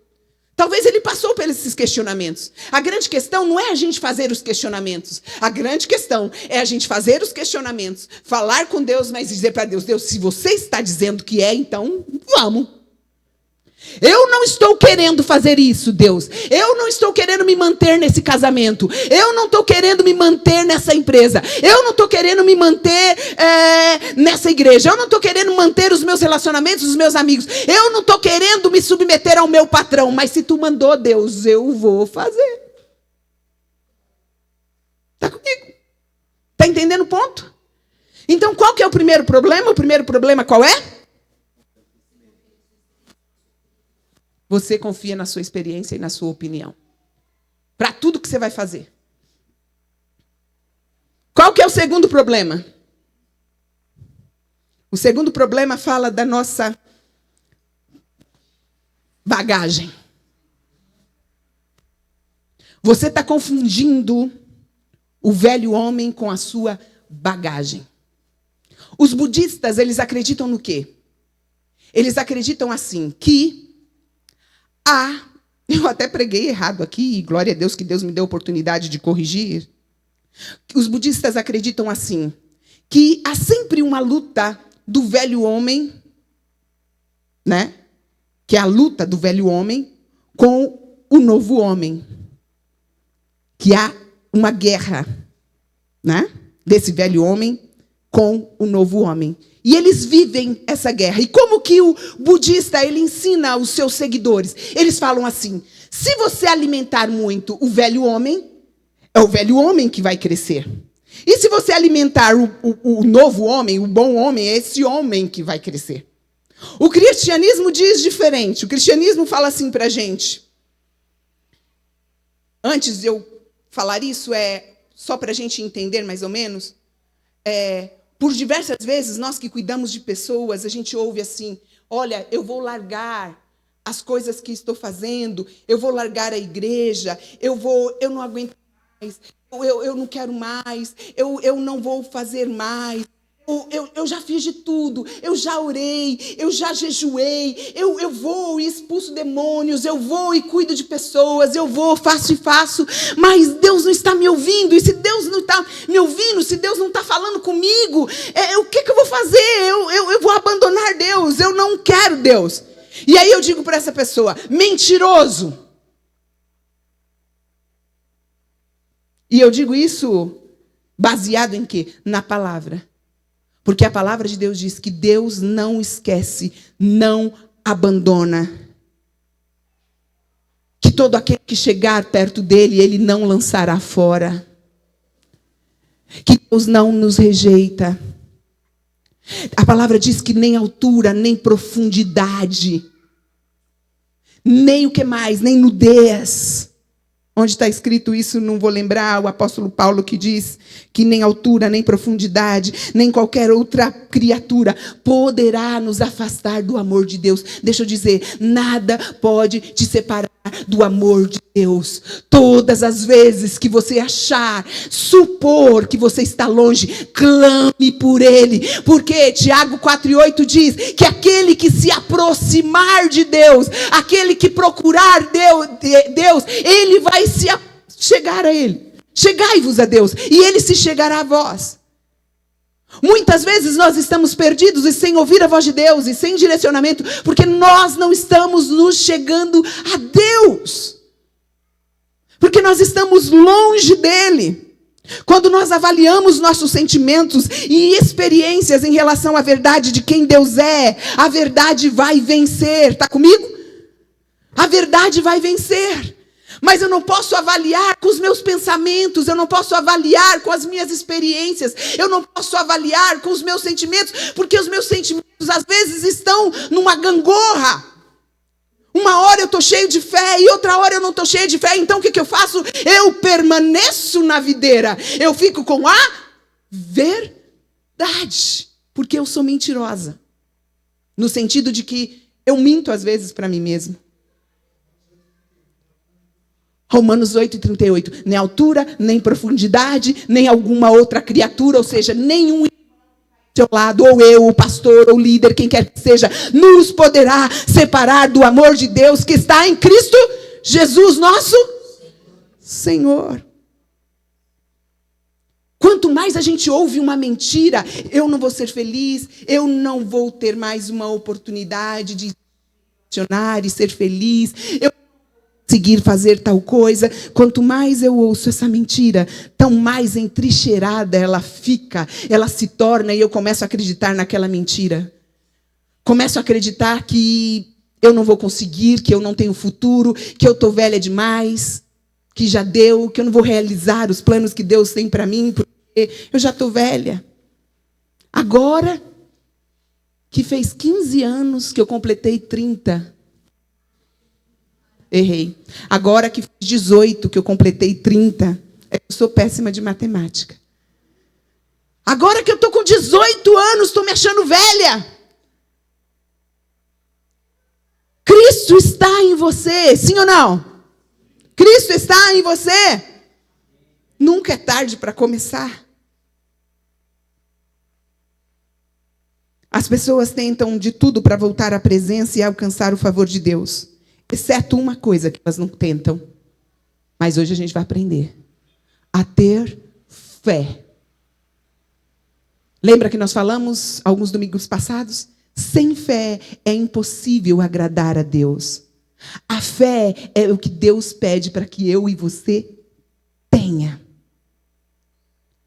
Talvez ele passou por esses questionamentos. A grande questão não é a gente fazer os questionamentos. A grande questão é a gente fazer os questionamentos, falar com Deus, mas dizer para Deus, Deus, se você está dizendo que é, então vamos. Eu não estou querendo fazer isso, Deus. Eu não estou querendo me manter nesse casamento. Eu não estou querendo me manter nessa empresa. Eu não estou querendo me manter nessa igreja. Eu não estou querendo manter os meus relacionamentos, os meus amigos. Eu não estou querendo me submeter ao meu patrão. Mas se tu mandou, Deus, eu vou fazer. Está comigo? Está entendendo o ponto? Então, qual que é o primeiro problema? O primeiro problema qual é? Você confia na sua experiência e na sua opinião. Para tudo que você vai fazer. Qual que é o segundo problema? O segundo problema fala da nossa bagagem. Você está confundindo o velho homem com a sua bagagem. Os budistas, eles acreditam no quê? Eles acreditam assim, que eu até preguei errado aqui, e glória a Deus que Deus me deu a oportunidade de corrigir. Os budistas acreditam assim, que há sempre uma luta do velho homem, né? Que é a luta do velho homem com o novo homem. Que há uma guerra, né? Desse velho homem com o novo homem. E eles vivem essa guerra. E como que o budista ele ensina aos seus seguidores? Eles falam assim, se você alimentar muito o velho homem, é o velho homem que vai crescer. E se você alimentar o novo homem, o bom homem, é esse homem que vai crescer. O cristianismo diz diferente. O cristianismo fala assim para a gente. Antes de eu falar isso, só para a gente entender mais ou menos, por diversas vezes, nós que cuidamos de pessoas, a gente ouve assim, olha, eu vou largar as coisas que estou fazendo, eu vou largar a igreja, eu não aguento mais, eu não quero mais, eu não vou fazer mais, eu já fiz de tudo, eu já orei, eu já jejuei, eu vou e expulso demônios, eu vou e cuido de pessoas, eu vou, faço e faço, mas Deus não está me ouvindo, e se Deus não está me ouvindo, se Deus não está falando comigo, o que eu vou fazer? Eu vou abandonar Deus, eu não quero Deus. E aí eu digo para essa pessoa, mentiroso. E eu digo isso baseado em quê? Na palavra. Porque a palavra de Deus diz que Deus não esquece, não abandona. Que todo aquele que chegar perto dele, ele não lançará fora. Que Deus não nos rejeita. A palavra diz que nem altura, nem profundidade, nem o que mais, nem nudez. Onde está escrito isso, não vou lembrar, o apóstolo Paulo que diz que nem altura, nem profundidade, nem qualquer outra criatura poderá nos afastar do amor de Deus. Deixa eu dizer, nada pode te separar do amor de Deus. Todas as vezes que você achar, supor que você está longe, clame por Ele. Porque Tiago 4,8 diz que aquele que se aproximar de Deus, aquele que procurar Deus, ele vai se chegar a Ele. Chegai-vos a Deus, e Ele se chegará a vós. Muitas vezes nós estamos perdidos e sem ouvir a voz de Deus e sem direcionamento, porque nós não estamos nos chegando a Deus. Porque nós estamos longe dEle. Quando nós avaliamos nossos sentimentos e experiências em relação à verdade de quem Deus é, a verdade vai vencer. Está comigo? A verdade vai vencer. Mas eu não posso avaliar com os meus pensamentos, eu não posso avaliar com as minhas experiências, eu não posso avaliar com os meus sentimentos, porque os meus sentimentos às vezes estão numa gangorra. Uma hora eu estou cheio de fé e outra hora eu não estou cheio de fé. Então o que eu faço? Eu permaneço na videira, eu fico com a verdade, porque eu sou mentirosa. No sentido de que eu minto às vezes para mim mesma. Romanos 8,38. Nem altura, nem profundidade, nem alguma outra criatura, ou seja, nenhum do seu lado, ou eu, o pastor, ou o líder, quem quer que seja, nos poderá separar do amor de Deus que está em Cristo Jesus, nosso Senhor. Quanto mais a gente ouve uma mentira, eu não vou ser feliz, eu não vou ter mais uma oportunidade de funcionar e ser feliz, eu conseguir fazer tal coisa. Quanto mais eu ouço essa mentira, tão mais entrincheirada ela fica, ela se torna, e eu começo a acreditar naquela mentira. Começo a acreditar que eu não vou conseguir, que eu não tenho futuro, que eu estou velha demais, que já deu, que eu não vou realizar os planos que Deus tem para mim, porque eu já estou velha. Agora que fez 15 anos que eu completei 30, errei. Agora que fiz 18, que eu completei 30, eu sou péssima de matemática. Agora que eu estou com 18 anos, estou me achando velha. Cristo está em você, sim ou não? Cristo está em você. Nunca é tarde para começar. As pessoas tentam de tudo para voltar à presença e alcançar o favor de Deus. Exceto uma coisa que elas não tentam. Mas hoje a gente vai aprender. A ter fé. Lembra que nós falamos alguns domingos passados? Sem fé é impossível agradar a Deus. A fé é o que Deus pede para que eu e você tenha.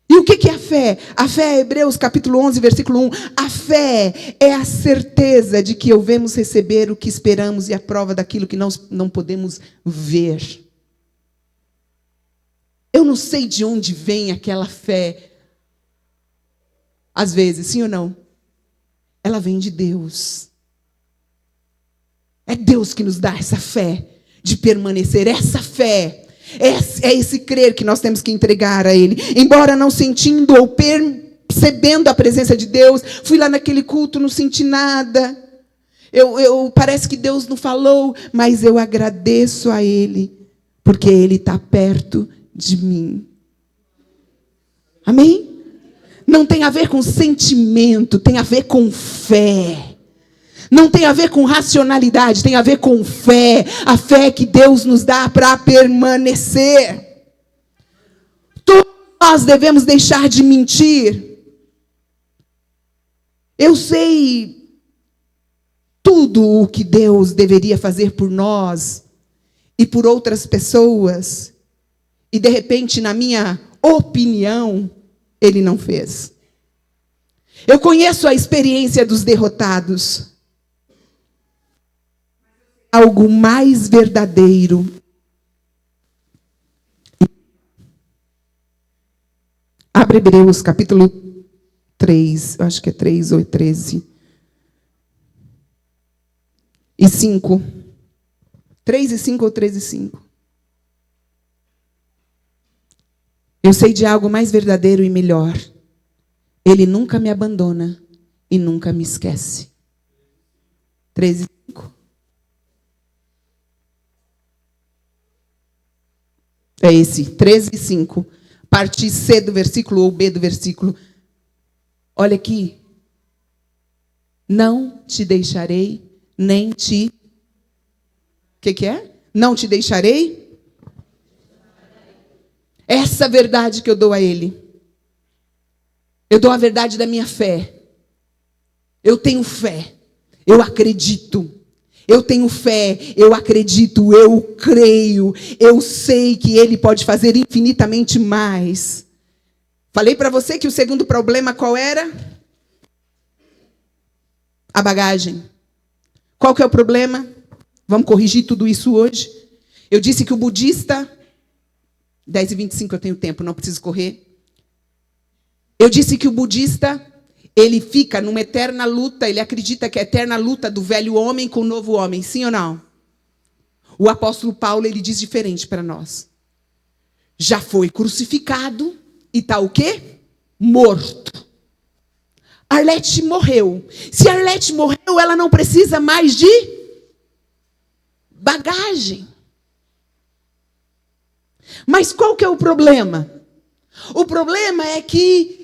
E o que é a fé? A fé é Hebreus capítulo 11, versículo 1. A fé é a certeza de que devemos receber o que esperamos e a prova daquilo que nós não podemos ver. Eu não sei de onde vem aquela fé. Às vezes, sim ou não? Ela vem de Deus. É Deus que nos dá essa fé de permanecer. Essa fé é esse crer que nós temos que entregar a Ele. Embora não sentindo ou percebendo a presença de Deus, fui lá naquele culto, não senti nada. Parece que Deus não falou, mas eu agradeço a Ele, porque Ele está perto de mim. Amém? não tem a ver com sentimento, tem a ver com fé. Não tem a ver com racionalidade, tem a ver com fé. A fé que Deus nos dá para permanecer. Todos nós devemos deixar de mentir. Eu sei tudo o que Deus deveria fazer por nós e por outras pessoas. E de repente, na minha opinião, Ele não fez. Eu conheço a experiência dos derrotados. Algo mais verdadeiro. Abre Hebreus capítulo 3, acho que é 3 ou 13. E 5. 3 e 5 ou 13 e 5. Eu sei de algo mais verdadeiro e melhor. Ele nunca me abandona e nunca me esquece. 13 e 5. É esse, 13 e 5. Parte C do versículo ou B do versículo. Olha aqui. Não te deixarei, nem te... O que é? Não te deixarei. Essa verdade que eu dou a Ele. Eu dou a verdade da minha fé. Eu tenho fé. Eu acredito. Eu tenho fé, eu acredito, eu creio, eu sei que Ele pode fazer infinitamente mais. Falei para você que o segundo problema qual era? A bagagem. Qual que é o problema? Vamos corrigir tudo isso hoje. Eu disse que o budista... 10 e 25 eu tenho tempo, não preciso correr. Eu disse que o budista... ele fica numa eterna luta, ele acredita que é a eterna luta do velho homem com o novo homem, sim ou não? O apóstolo Paulo, ele diz diferente para nós. Já foi crucificado e está o quê? Morto. Arlete morreu. Se Arlete morreu, ela não precisa mais de bagagem. Mas qual que é o problema? O problema é que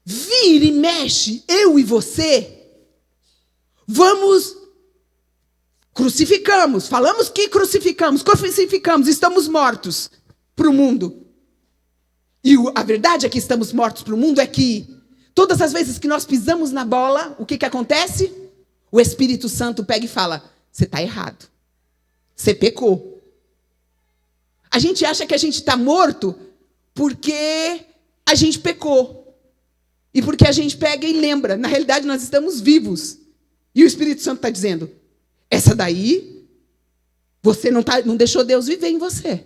vira e mexe, eu e você, crucificamos, falamos que crucificamos, estamos mortos para o mundo. E a verdade é que estamos mortos para o mundo é que todas as vezes que nós pisamos na bola, o que acontece? O Espírito Santo pega e fala, você está errado, você pecou. A gente acha que a gente está morto porque a gente pecou. E porque a gente pega e lembra. Na realidade, nós estamos vivos. E o Espírito Santo está dizendo, essa daí, você não deixou Deus viver em você.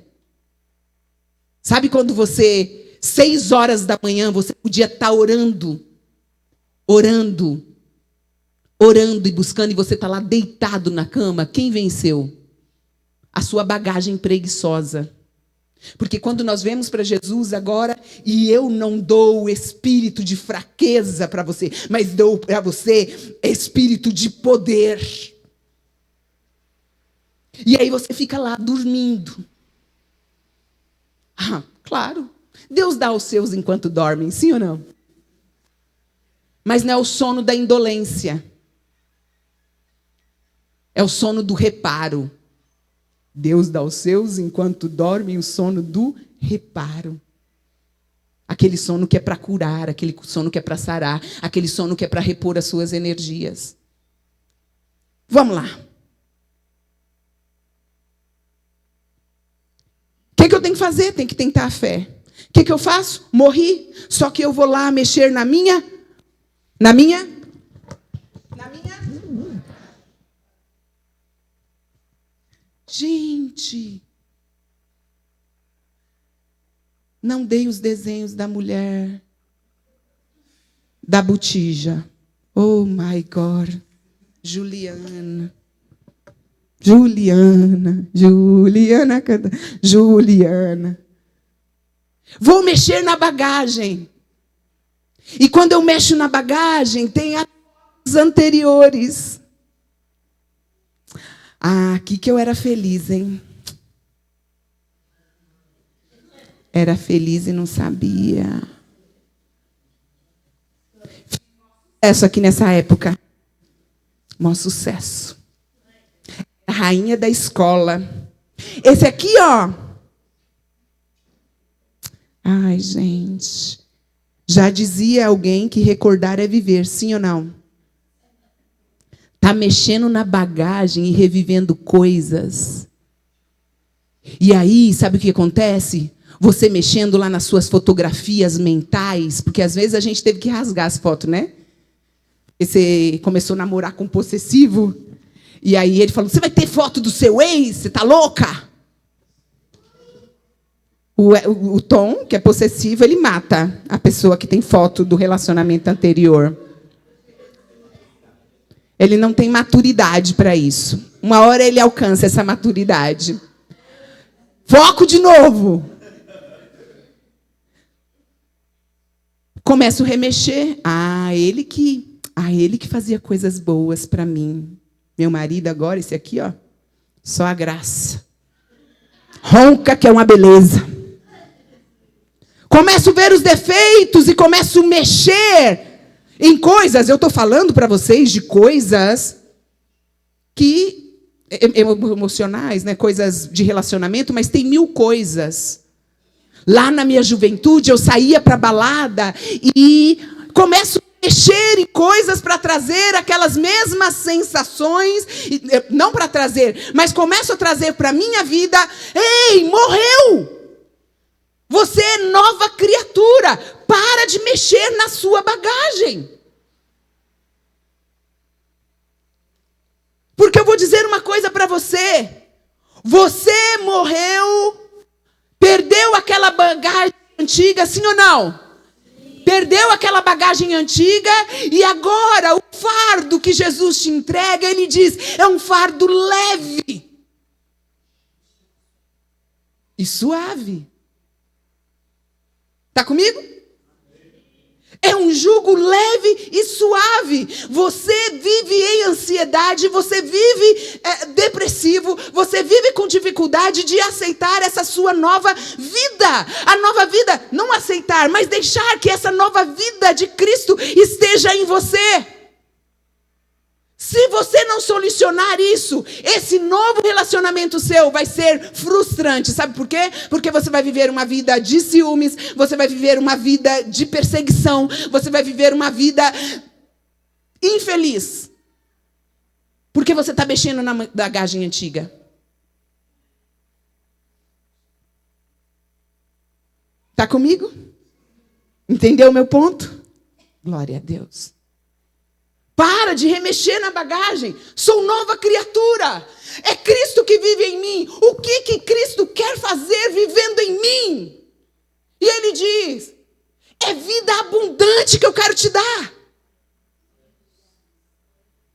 Sabe quando você, 6 horas da manhã, você podia estar orando e buscando, e você está lá deitado na cama? Quem venceu? A sua bagagem preguiçosa. Porque quando nós vemos para Jesus agora, e eu não dou espírito de fraqueza para você, mas dou para você espírito de poder. E aí você fica lá dormindo. Ah, claro, Deus dá aos seus enquanto dormem, sim ou não? Mas não é o sono da indolência. É o sono do reparo. Deus dá aos seus enquanto dormem o sono do reparo. Aquele sono que é para curar, aquele sono que é para sarar, aquele sono que é para repor as suas energias. Vamos lá. O que eu tenho que fazer? Tenho que tentar a fé. O que eu faço? Morri, só que eu vou lá mexer na minha... Gente, não dei os desenhos da mulher da botija. Oh my God. Juliana. Vou mexer na bagagem. E quando eu mexo na bagagem, tem as anteriores. Ah, aqui que eu era feliz, hein? Era feliz e não sabia. Sucesso aqui nessa época. Maior sucesso. A rainha da escola. Esse aqui, ó. Ai, gente. Já dizia alguém que recordar é viver, sim ou não? Tá mexendo na bagagem e revivendo coisas. E aí, sabe o que acontece? Você mexendo lá nas suas fotografias mentais, porque às vezes a gente teve que rasgar as fotos, né? E você começou a namorar com um possessivo, e aí ele falou, você vai ter foto do seu ex? Você tá louca? O Tom, que é possessivo, ele mata a pessoa que tem foto do relacionamento anterior. Ele não tem maturidade para isso. Uma hora ele alcança essa maturidade. Foco de novo. Começo a remexer. Ele que fazia coisas boas para mim. Meu marido agora, esse aqui, ó, só a graça. Ronca que é uma beleza. Começo a ver os defeitos e começo a mexer em coisas. Eu estou falando para vocês de coisas que emocionais, né? Coisas de relacionamento, mas tem 1000 coisas. Lá na minha juventude, eu saía para balada e começo a mexer em coisas para trazer aquelas mesmas sensações, não para trazer, mas começo a trazer para a minha vida. Ei, morreu! Você é nova criatura. Para de mexer na sua bagagem. Porque eu vou dizer uma coisa para você. Você morreu, perdeu aquela bagagem antiga, sim ou não? Perdeu aquela bagagem antiga e agora o fardo que Jesus te entrega, ele diz, é um fardo leve e suave. Está comigo? É um jugo leve e suave. Você vive em ansiedade, você vive depressivo, você vive com dificuldade de aceitar essa sua nova vida. A nova vida, não aceitar, mas deixar que essa nova vida de Cristo esteja em você. Se você não solucionar isso, esse novo relacionamento seu vai ser frustrante. Sabe por quê? Porque você vai viver uma vida de ciúmes, você vai viver uma vida de perseguição, você vai viver uma vida infeliz. Porque você está mexendo na bagagem antiga. Está comigo? Entendeu o meu ponto? Glória a Deus. Para de remexer na bagagem. Sou nova criatura. É Cristo que vive em mim. O que Cristo quer fazer vivendo em mim? E Ele diz, é vida abundante que eu quero te dar.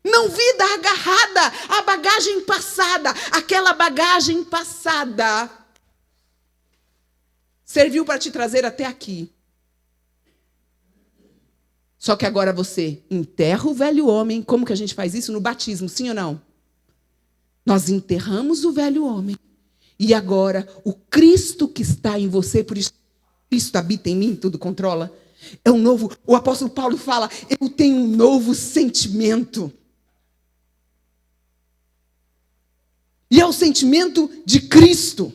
Não vida agarrada à bagagem passada. Aquela bagagem passada serviu para te trazer até aqui. Só que agora você enterra o velho homem. Como que a gente faz isso? No batismo, sim ou não? Nós enterramos o velho homem. E agora, o Cristo que está em você, por isso Cristo habita em mim, tudo controla. É um novo, o apóstolo Paulo fala, eu tenho um novo sentimento. E é o sentimento de Cristo.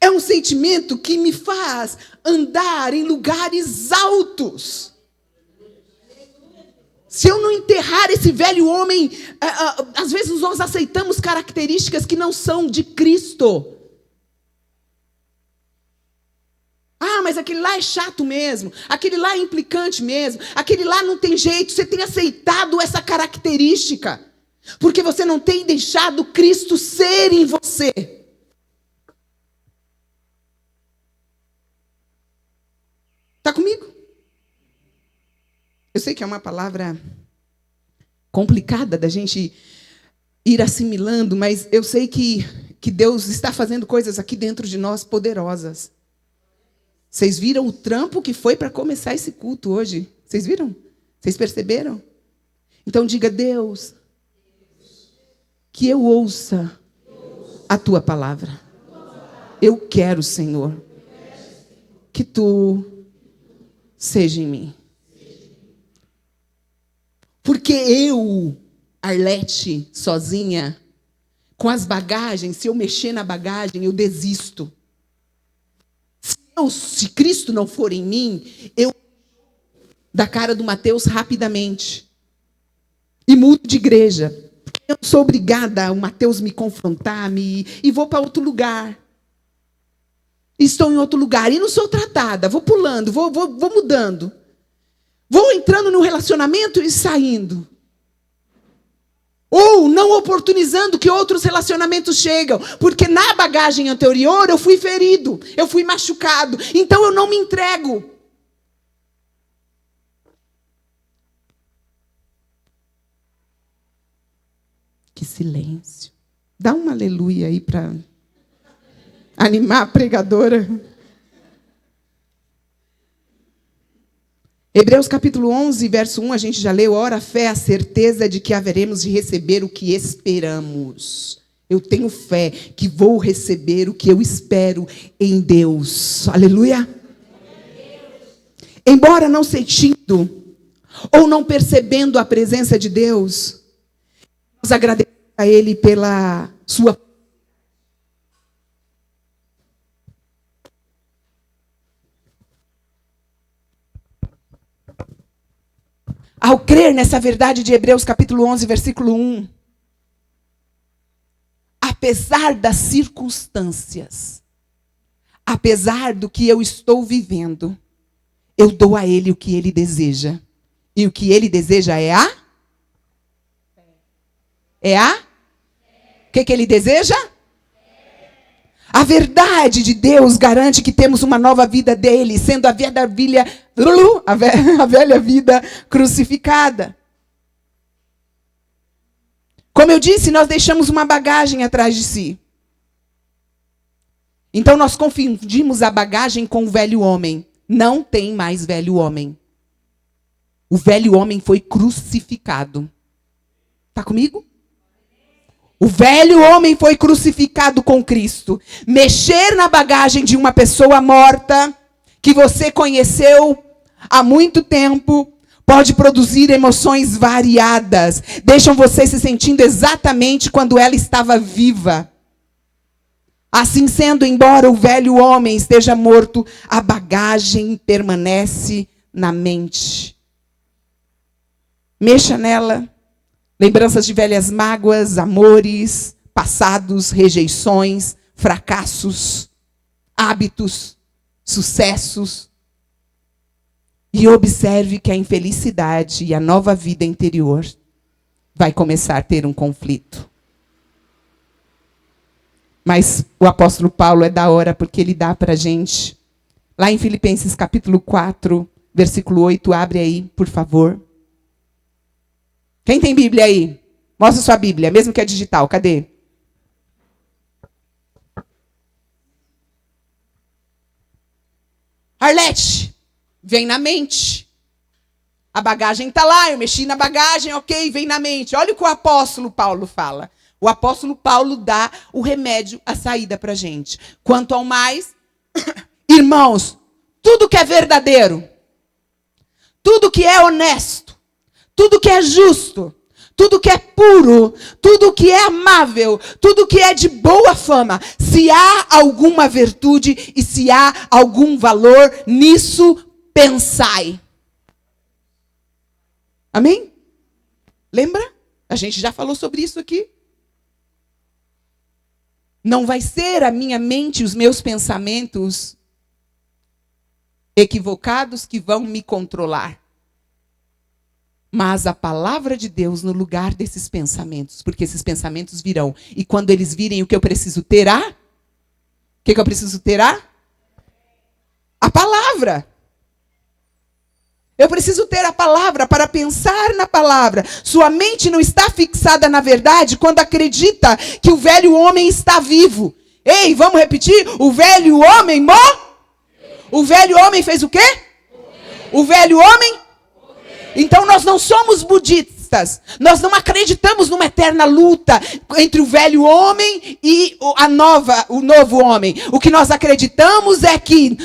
É um sentimento que me faz andar em lugares altos. Se eu não enterrar esse velho homem, às vezes nós aceitamos características que não são de Cristo. Mas aquele lá é chato mesmo, aquele lá é implicante mesmo, aquele lá não tem jeito. Você tem aceitado essa característica, porque você não tem deixado Cristo ser em você. Está comigo? Eu sei que é uma palavra complicada da gente ir assimilando, mas eu sei que Deus está fazendo coisas aqui dentro de nós poderosas. Vocês viram o trampo que foi para começar esse culto hoje? Vocês viram? Vocês perceberam? Então diga, Deus, que eu ouça a tua palavra. Eu quero, Senhor, que tu seja em mim. Porque eu, Arlete, sozinha, com as bagagens, se eu mexer na bagagem, eu desisto. Se Cristo não for em mim, eu da cara do Mateus rapidamente. E mudo de igreja. Eu sou obrigada, o Mateus me confrontar, e vou para outro lugar. Estou em outro lugar e não sou tratada. Vou pulando, vou mudando. Vou entrando num relacionamento e saindo. Ou não oportunizando que outros relacionamentos chegam. Porque na bagagem anterior eu fui ferido, eu fui machucado. Então eu não me entrego. Que silêncio. Dá um aleluia aí para animar a pregadora. Hebreus capítulo 11, verso 1, a gente já leu. Ora, a fé é a certeza de que haveremos de receber o que esperamos. Eu tenho fé que vou receber o que eu espero em Deus. Aleluia. Embora não sentindo ou não percebendo a presença de Deus, nós agradecemos a Ele pela sua. Ao crer nessa verdade de Hebreus capítulo 11, versículo 1, apesar das circunstâncias, apesar do que eu estou vivendo, eu dou a Ele o que Ele deseja. E o que Ele deseja é a? O que Ele deseja? A verdade de Deus garante que temos uma nova vida dele, sendo a velha vida crucificada. Como eu disse, nós deixamos uma bagagem atrás de si. Então nós confundimos a bagagem com o velho homem. Não tem mais velho homem. O velho homem foi crucificado. Está comigo? O velho homem foi crucificado com Cristo. Mexer na bagagem de uma pessoa morta, que você conheceu há muito tempo, pode produzir emoções variadas. Deixam você se sentindo exatamente quando ela estava viva. Assim sendo, embora o velho homem esteja morto, a bagagem permanece na mente. Mexa nela. Lembranças de velhas mágoas, amores, passados, rejeições, fracassos, hábitos, sucessos. E observe que a infelicidade e a nova vida interior vai começar a ter um conflito. Mas o apóstolo Paulo é da hora porque ele dá para a gente. Lá em Filipenses capítulo 4, versículo 8, abre aí, por favor. Quem tem Bíblia aí? Mostra sua Bíblia, mesmo que é digital. Cadê? Arlete, vem na mente. A bagagem está lá, eu mexi na bagagem, ok, vem na mente. Olha o que o apóstolo Paulo fala. O apóstolo Paulo dá o remédio, a saída para a gente. Quanto ao mais, irmãos, tudo que é verdadeiro, tudo que é honesto, tudo que é justo, tudo que é puro, tudo que é amável, tudo que é de boa fama, se há alguma virtude e se há algum valor, nisso pensai. Amém? Lembra? A gente já falou sobre isso aqui. Não vai ser a minha mente, os meus pensamentos equivocados que vão me controlar. Mas a palavra de Deus no lugar desses pensamentos. Porque esses pensamentos virão. E quando eles virem, o que eu preciso ter? O que eu preciso ter? A palavra. Eu preciso ter a palavra para pensar na palavra. Sua mente não está fixada na verdade quando acredita que o velho homem está vivo. Ei, vamos repetir? O velho homem morreu. O velho homem fez o quê? O velho homem? Então nós não somos budistas. Nós não acreditamos numa eterna luta entre o velho homem e o novo homem. O que nós acreditamos é que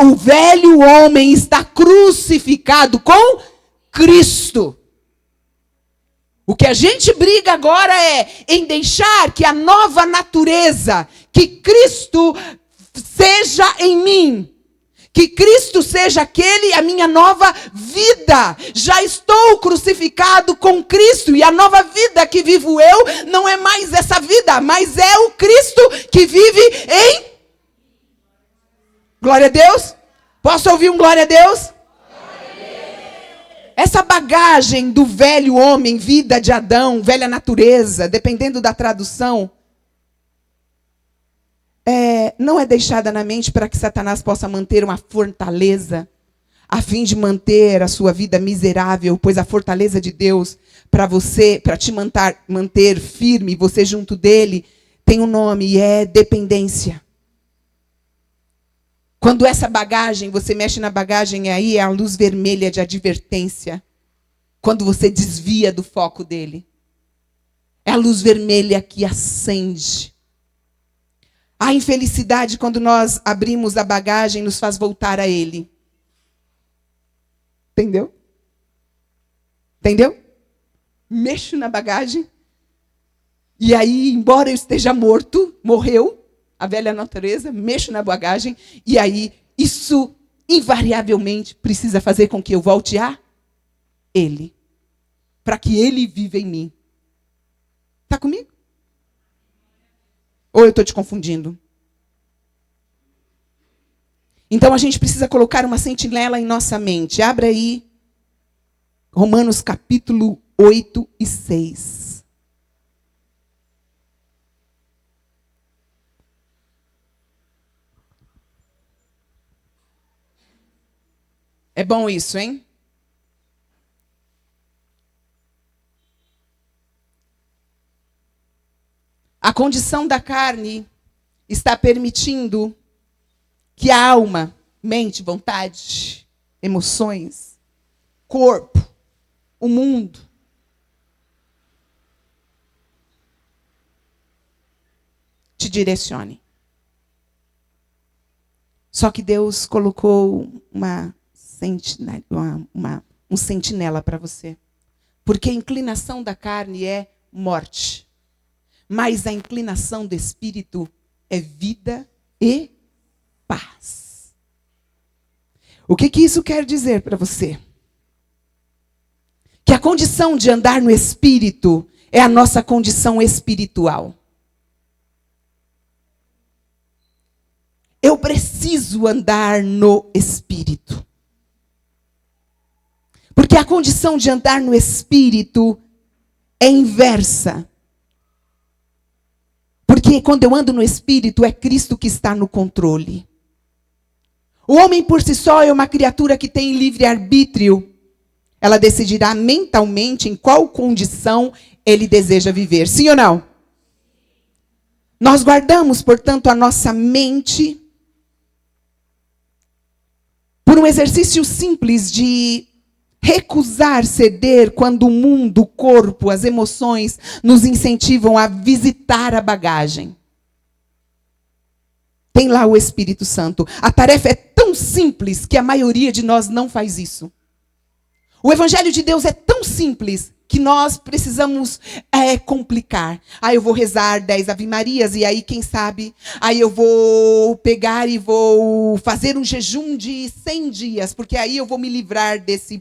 o velho homem está crucificado com Cristo. O que a gente briga agora é em deixar que a nova natureza, que Cristo seja em mim. Que Cristo seja aquele, a minha nova vida. Já estou crucificado com Cristo. E a nova vida que vivo eu não é mais essa vida, mas é o Cristo que vive em... Glória a Deus. Posso ouvir um glória a Deus? Essa bagagem do velho homem, vida de Adão, velha natureza, dependendo da tradução, não é deixada na mente para que Satanás possa manter uma fortaleza, a fim de manter a sua vida miserável, pois a fortaleza de Deus para te manter firme, você junto dele, tem um nome e é dependência. Quando essa bagagem, você mexe na bagagem, aí é a luz vermelha de advertência. Quando você desvia do foco dele. É a luz vermelha que acende. A infelicidade, quando nós abrimos a bagagem, nos faz voltar a ele. Entendeu? Entendeu? Mexo na bagagem. E aí, embora eu esteja morto, morreu a velha natureza, mexo na bagagem, e aí isso invariavelmente precisa fazer com que eu volte a ele. Para que ele viva em mim. Está comigo? Ou eu estou te confundindo? Então a gente precisa colocar uma sentinela em nossa mente. Abra aí Romanos capítulo 8 e 6. É bom isso, hein? A condição da carne está permitindo que a alma, mente, vontade, emoções, corpo, o mundo, te direcione. Só que Deus colocou um sentinela para você. Porque a inclinação da carne é morte. Mas a inclinação do espírito é vida e paz. O que isso quer dizer para você? Que a condição de andar no espírito é a nossa condição espiritual. Eu preciso andar no espírito. Porque a condição de andar no espírito é inversa. Porque quando eu ando no espírito, é Cristo que está no controle. O homem por si só é uma criatura que tem livre-arbítrio. Ela decidirá mentalmente em qual condição ele deseja viver. Sim ou não? Nós guardamos, portanto, a nossa mente por um exercício simples de recusar ceder quando o mundo, o corpo, as emoções nos incentivam a visitar a bagagem. Tem lá o Espírito Santo. A tarefa é tão simples que a maioria de nós não faz isso. O Evangelho de Deus é tão simples que nós precisamos complicar. Eu vou rezar 10 Ave-Marias e aí, quem sabe, aí eu vou pegar e vou fazer um jejum de 100 dias, porque aí eu vou me livrar desse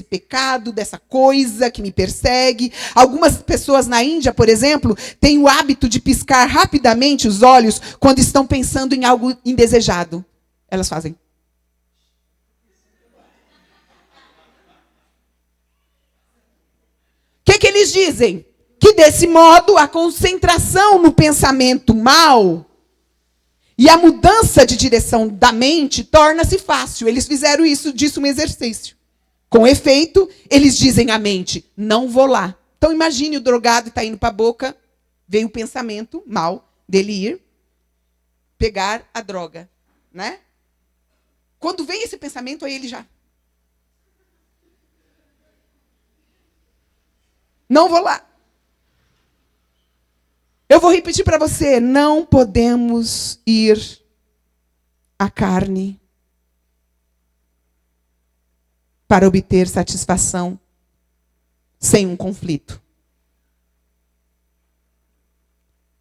pecado, dessa coisa que me persegue. Algumas pessoas na Índia, por exemplo, têm o hábito de piscar rapidamente os olhos quando estão pensando em algo indesejado. Elas fazem. O que eles dizem? Que desse modo a concentração no pensamento mal e a mudança de direção da mente torna-se fácil. Eles fizeram disso um exercício. Com efeito, eles dizem à mente, não vou lá. Então imagine o drogado está indo para a boca, veio o pensamento mal dele ir pegar a droga, né? Quando vem esse pensamento, aí ele já... Não vou lá. Eu vou repetir para você, não podemos ir à carne para obter satisfação sem um conflito.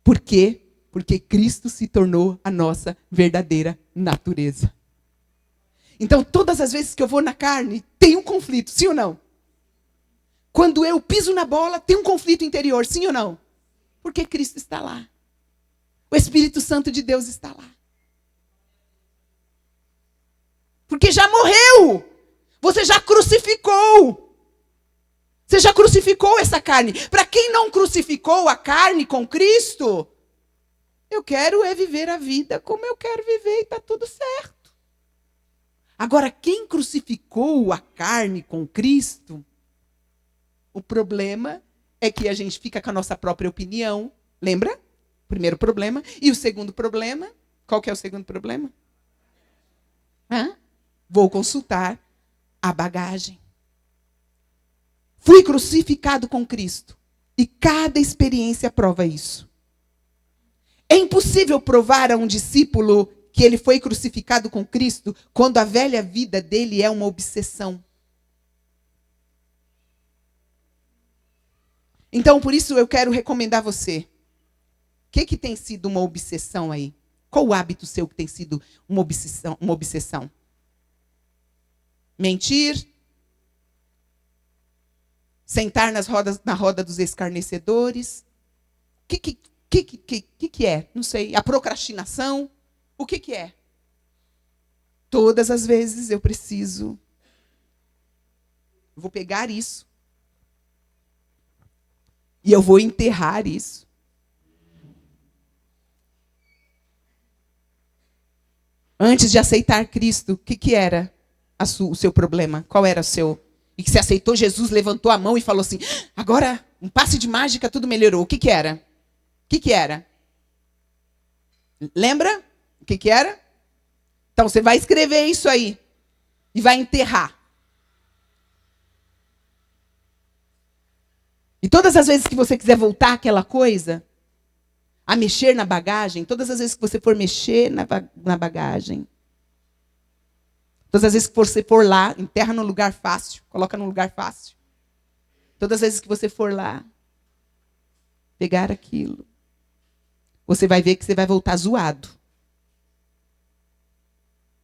Por quê? Porque Cristo se tornou a nossa verdadeira natureza. Então, todas as vezes que eu vou na carne, tem um conflito, sim ou não? Quando eu piso na bola, tem um conflito interior, sim ou não? Porque Cristo está lá. O Espírito Santo de Deus está lá. Porque já morreu. Você já crucificou. Você já crucificou essa carne. Para quem não crucificou a carne com Cristo, eu quero é viver a vida como eu quero viver e está tudo certo. Agora, quem crucificou a carne com Cristo, o problema é que a gente fica com a nossa própria opinião. Lembra? Primeiro problema. E o segundo problema, qual que é o segundo problema? Vou consultar a bagagem. Fui crucificado com Cristo. E cada experiência prova isso. É impossível provar a um discípulo que ele foi crucificado com Cristo quando a velha vida dele é uma obsessão. Então, por isso eu quero recomendar você. O que tem sido uma obsessão aí? Qual o hábito seu que tem sido uma obsessão? Mentir? Sentar na roda dos escarnecedores? O que é? Não sei. A procrastinação? O que é? Todas as vezes eu vou pegar isso. E eu vou enterrar isso. Antes de aceitar Cristo, o que era o seu problema? Qual era o seu? E que você aceitou Jesus, levantou a mão e falou assim, agora, um passe de mágica, tudo melhorou. O que era? O que era? Lembra? O que era? Então, você vai escrever isso aí. E vai enterrar. E todas as vezes que você quiser voltar àquela coisa, a mexer na bagagem, todas as vezes que você for mexer na bagagem, todas as vezes que você for lá, enterra num lugar fácil, coloca num lugar fácil. Todas as vezes que você for lá, pegar aquilo, você vai ver que você vai voltar zoado.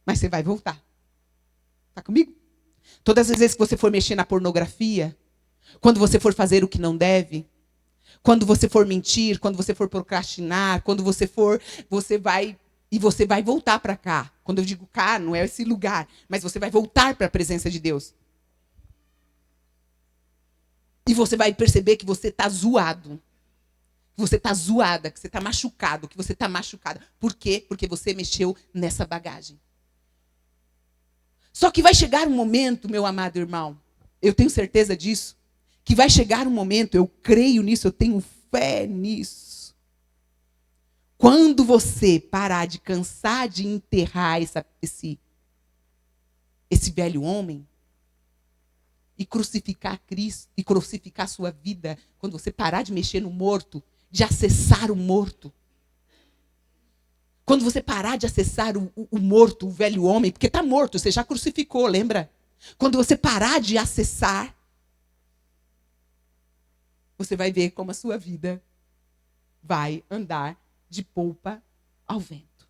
Mas você vai voltar. Está comigo? Todas as vezes que você for mexer na pornografia, quando você for fazer o que não deve, quando você for mentir, quando você for procrastinar, quando você vai voltar para cá. Quando eu digo cá, não é esse lugar, mas você vai voltar para a presença de Deus. E você vai perceber que você está zoado. Que você está zoada, que você está machucado, que você está machucada. Por quê? Porque você mexeu nessa bagagem. Só que vai chegar um momento, meu amado irmão, eu tenho certeza disso, que vai chegar um momento, eu creio nisso, eu tenho fé nisso. Quando você parar de cansar de enterrar esse velho homem e crucificar Cristo, e crucificar a sua vida, quando você parar de mexer no morto, de acessar o morto, quando você parar de acessar o morto, o velho homem, porque está morto, você já crucificou, lembra? Quando você parar de acessar, você vai ver como a sua vida vai andar de polpa ao vento.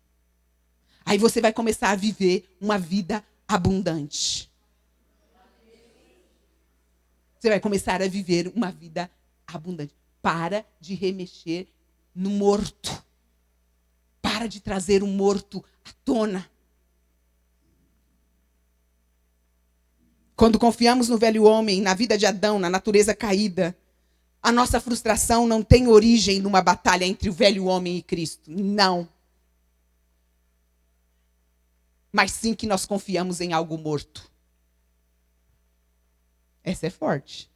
Aí você vai começar a viver uma vida abundante. Você vai começar a viver uma vida abundante. Para de remexer no morto. Para de trazer o morto à tona. Quando confiamos no velho homem, na vida de Adão, na natureza caída, a nossa frustração não tem origem numa batalha entre o velho homem e Cristo. Não. Mas sim que nós confiamos em algo morto. Essa é forte.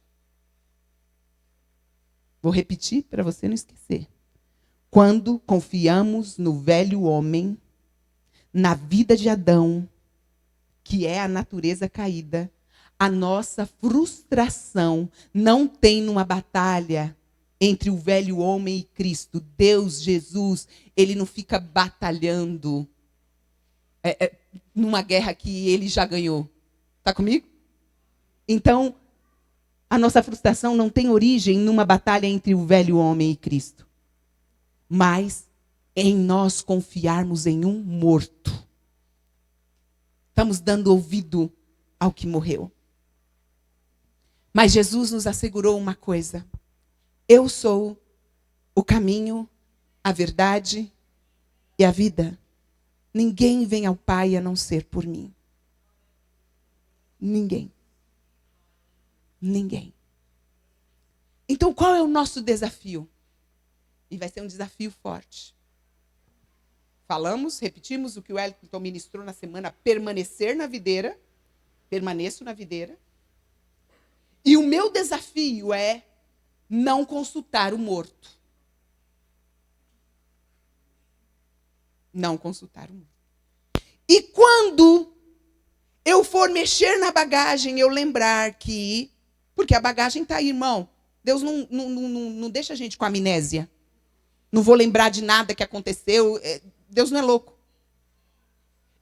Vou repetir para você não esquecer. Quando confiamos no velho homem, na vida de Adão, que é a natureza caída, a nossa frustração não tem numa batalha entre o velho homem e Cristo. Deus, Jesus, ele não fica batalhando numa guerra que ele já ganhou. Está comigo? Então, a nossa frustração não tem origem numa batalha entre o velho homem e Cristo. mas em nós confiarmos em um morto. Estamos dando ouvido ao que morreu. Mas Jesus nos assegurou uma coisa: eu sou o caminho, a verdade e a vida. Ninguém vem ao Pai a não ser por mim. Ninguém. Ninguém. Então, qual é o nosso desafio? E vai ser um desafio forte. Falamos, repetimos o que o Wellington ministrou na semana: permanecer na videira. Permaneço na videira. E o meu desafio é não consultar o morto. Não consultar o morto. E quando eu for mexer na bagagem, eu lembrar que... Porque a bagagem está aí, irmão. Deus não deixa a gente com amnésia. Não vou lembrar de nada que aconteceu. Deus não é louco.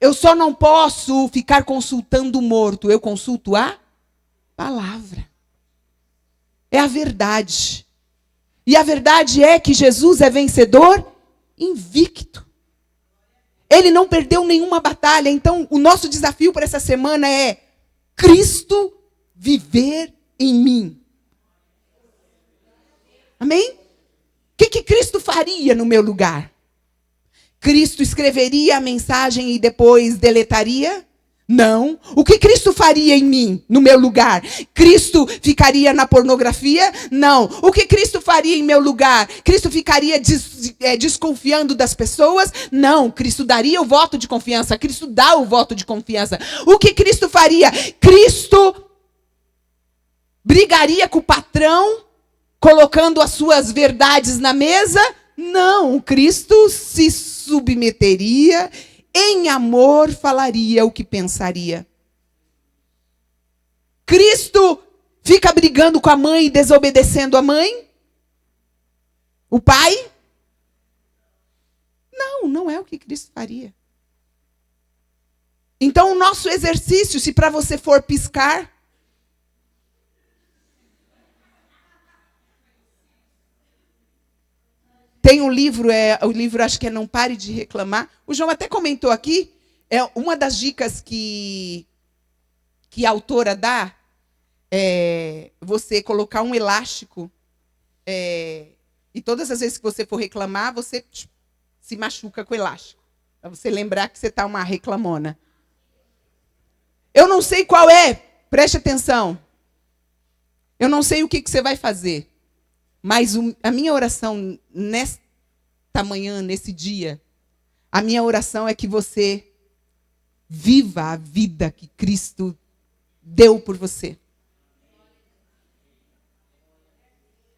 Eu só não posso ficar consultando o morto. Eu consulto a palavra. É a verdade. E a verdade é que Jesus é vencedor invicto. Ele não perdeu nenhuma batalha. Então, o nosso desafio para essa semana é Cristo viver em mim. Amém? O que Cristo faria no meu lugar? Cristo escreveria a mensagem e depois deletaria? Não. O que Cristo faria em mim, no meu lugar? Cristo ficaria na pornografia? Não. O que Cristo faria em meu lugar? Cristo ficaria desconfiando das pessoas? Não. Cristo daria o voto de confiança. Cristo dá o voto de confiança. O que Cristo faria? Cristo brigaria com o patrão, colocando as suas verdades na mesa? Não. Cristo se submeteria, em amor falaria o que pensaria. Cristo fica brigando com a mãe e desobedecendo a mãe? O pai? Não, não é o que Cristo faria. Então, o nosso exercício, se para você for piscar, tem um livro, o livro acho que é Não Pare de Reclamar. O João até comentou aqui, é uma das dicas que a autora dá, é você colocar um elástico, e todas as vezes que você for reclamar, você se machuca com o elástico. Para você lembrar que você está uma reclamona. Eu não sei qual é, preste atenção. Eu não sei o que você vai fazer. Mas a minha oração nesta manhã, nesse dia, a minha oração é que você viva a vida que Cristo deu por você.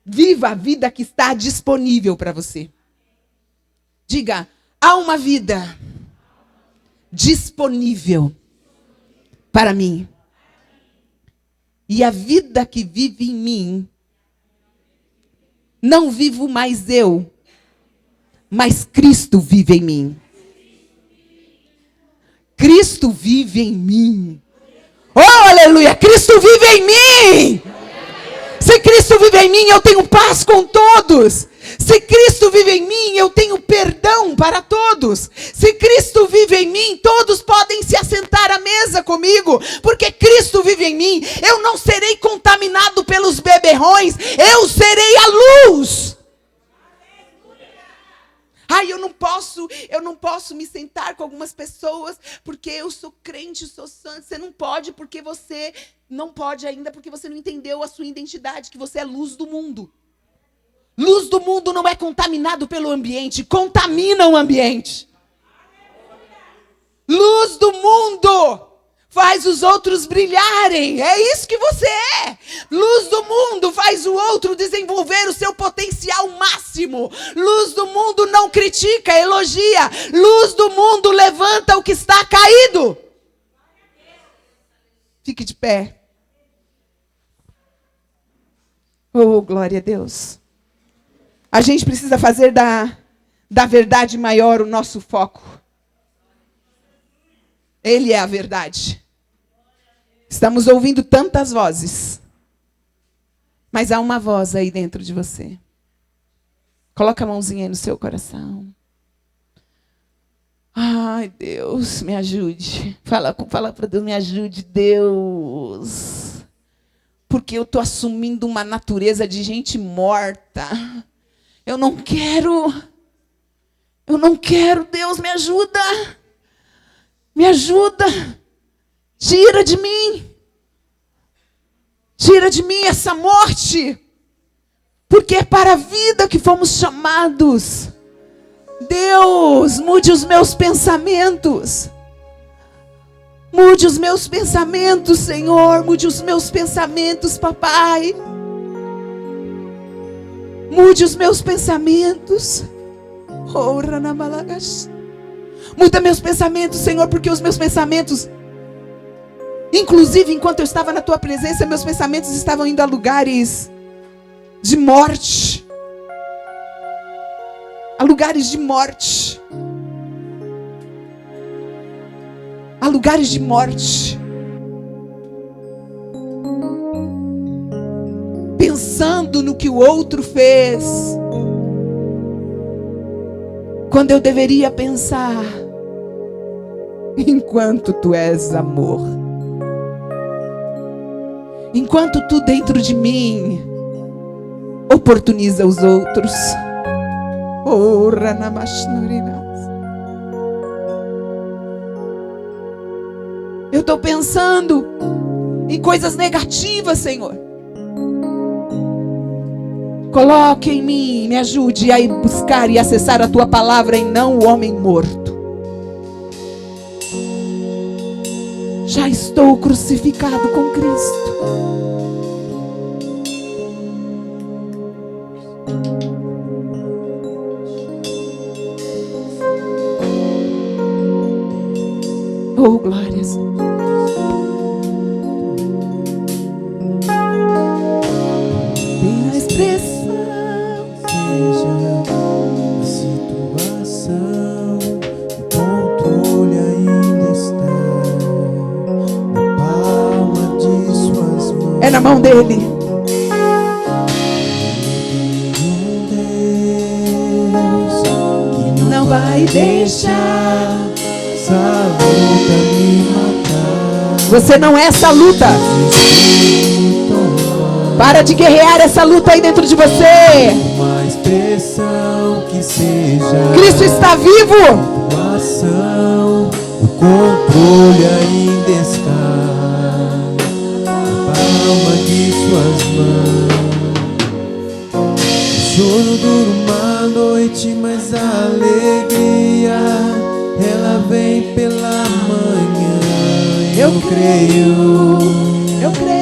Viva a vida que está disponível para você. Diga, há uma vida disponível para mim. E a vida que vive em mim, não vivo mais eu, mas Cristo vive em mim. Cristo vive em mim. Oh, aleluia! Cristo vive em mim! Se Cristo vive em mim, eu tenho paz com todos. Se Cristo vive em mim, eu tenho perdão para todos. Se Cristo vive em mim, todos podem se assentar à mesa comigo. Porque Cristo vive em mim, eu não serei contaminado pelos beberrões. Eu serei a luz. Ai, eu não posso me sentar com algumas pessoas porque eu sou crente, sou santo. Você não pode porque você não pode ainda, porque você não entendeu a sua identidade, que você é luz do mundo. Luz do mundo não é contaminado pelo ambiente, contamina o ambiente. Luz do mundo faz os outros brilharem. É isso que você é. Luz do mundo faz o outro desenvolver o seu potencial máximo. Luz do mundo não critica, elogia. Luz do mundo levanta o que está caído. Fique de pé. Oh, glória a Deus. A gente precisa fazer da verdade maior o nosso foco. Ele é a verdade. Estamos ouvindo tantas vozes. Mas há uma voz aí dentro de você. Coloca a mãozinha aí no seu coração. Ai, Deus, me ajude. Fala para Deus, me ajude, Deus. Porque eu estou assumindo uma natureza de gente morta. Eu não quero, Deus, me ajuda. Me ajuda. Tira de mim essa morte. Porque é para a vida que fomos chamados. Deus, mude os meus pensamentos. Mude os meus pensamentos, Senhor. Mude os meus pensamentos, papai. Mude os meus pensamentos. Muda meus pensamentos, Senhor, porque os meus pensamentos, inclusive enquanto eu estava na tua presença, meus pensamentos estavam indo a lugares de morte. A lugares de morte. A lugares de morte. Pensando no que o outro fez, quando eu deveria pensar, enquanto tu és amor, enquanto tu dentro de mim oportuniza os outros. Eu estou pensando em coisas negativas, Senhor. Coloque em mim, me ajude a ir buscar e acessar a tua palavra e não o homem morto. Já estou crucificado com Cristo. Oh, glórias. Tem a expressão. Seja a situação, o controle ainda está na palma de suas mãos. É na mão dele. Deus que não Vai deixar. essa luta me matar. Você não é essa luta. Para de guerrear essa luta aí dentro de você. Uma expressão que seja. Cristo está vivo. Tua ação, o controle ainda está na palma de suas mãos. O choro dura uma noite, mas a alegria ela vem pela manhã. Eu creio. Eu creio.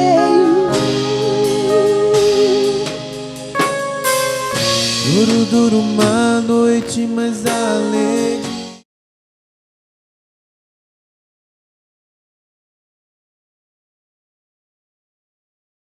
Dura uma noite, mas a alegria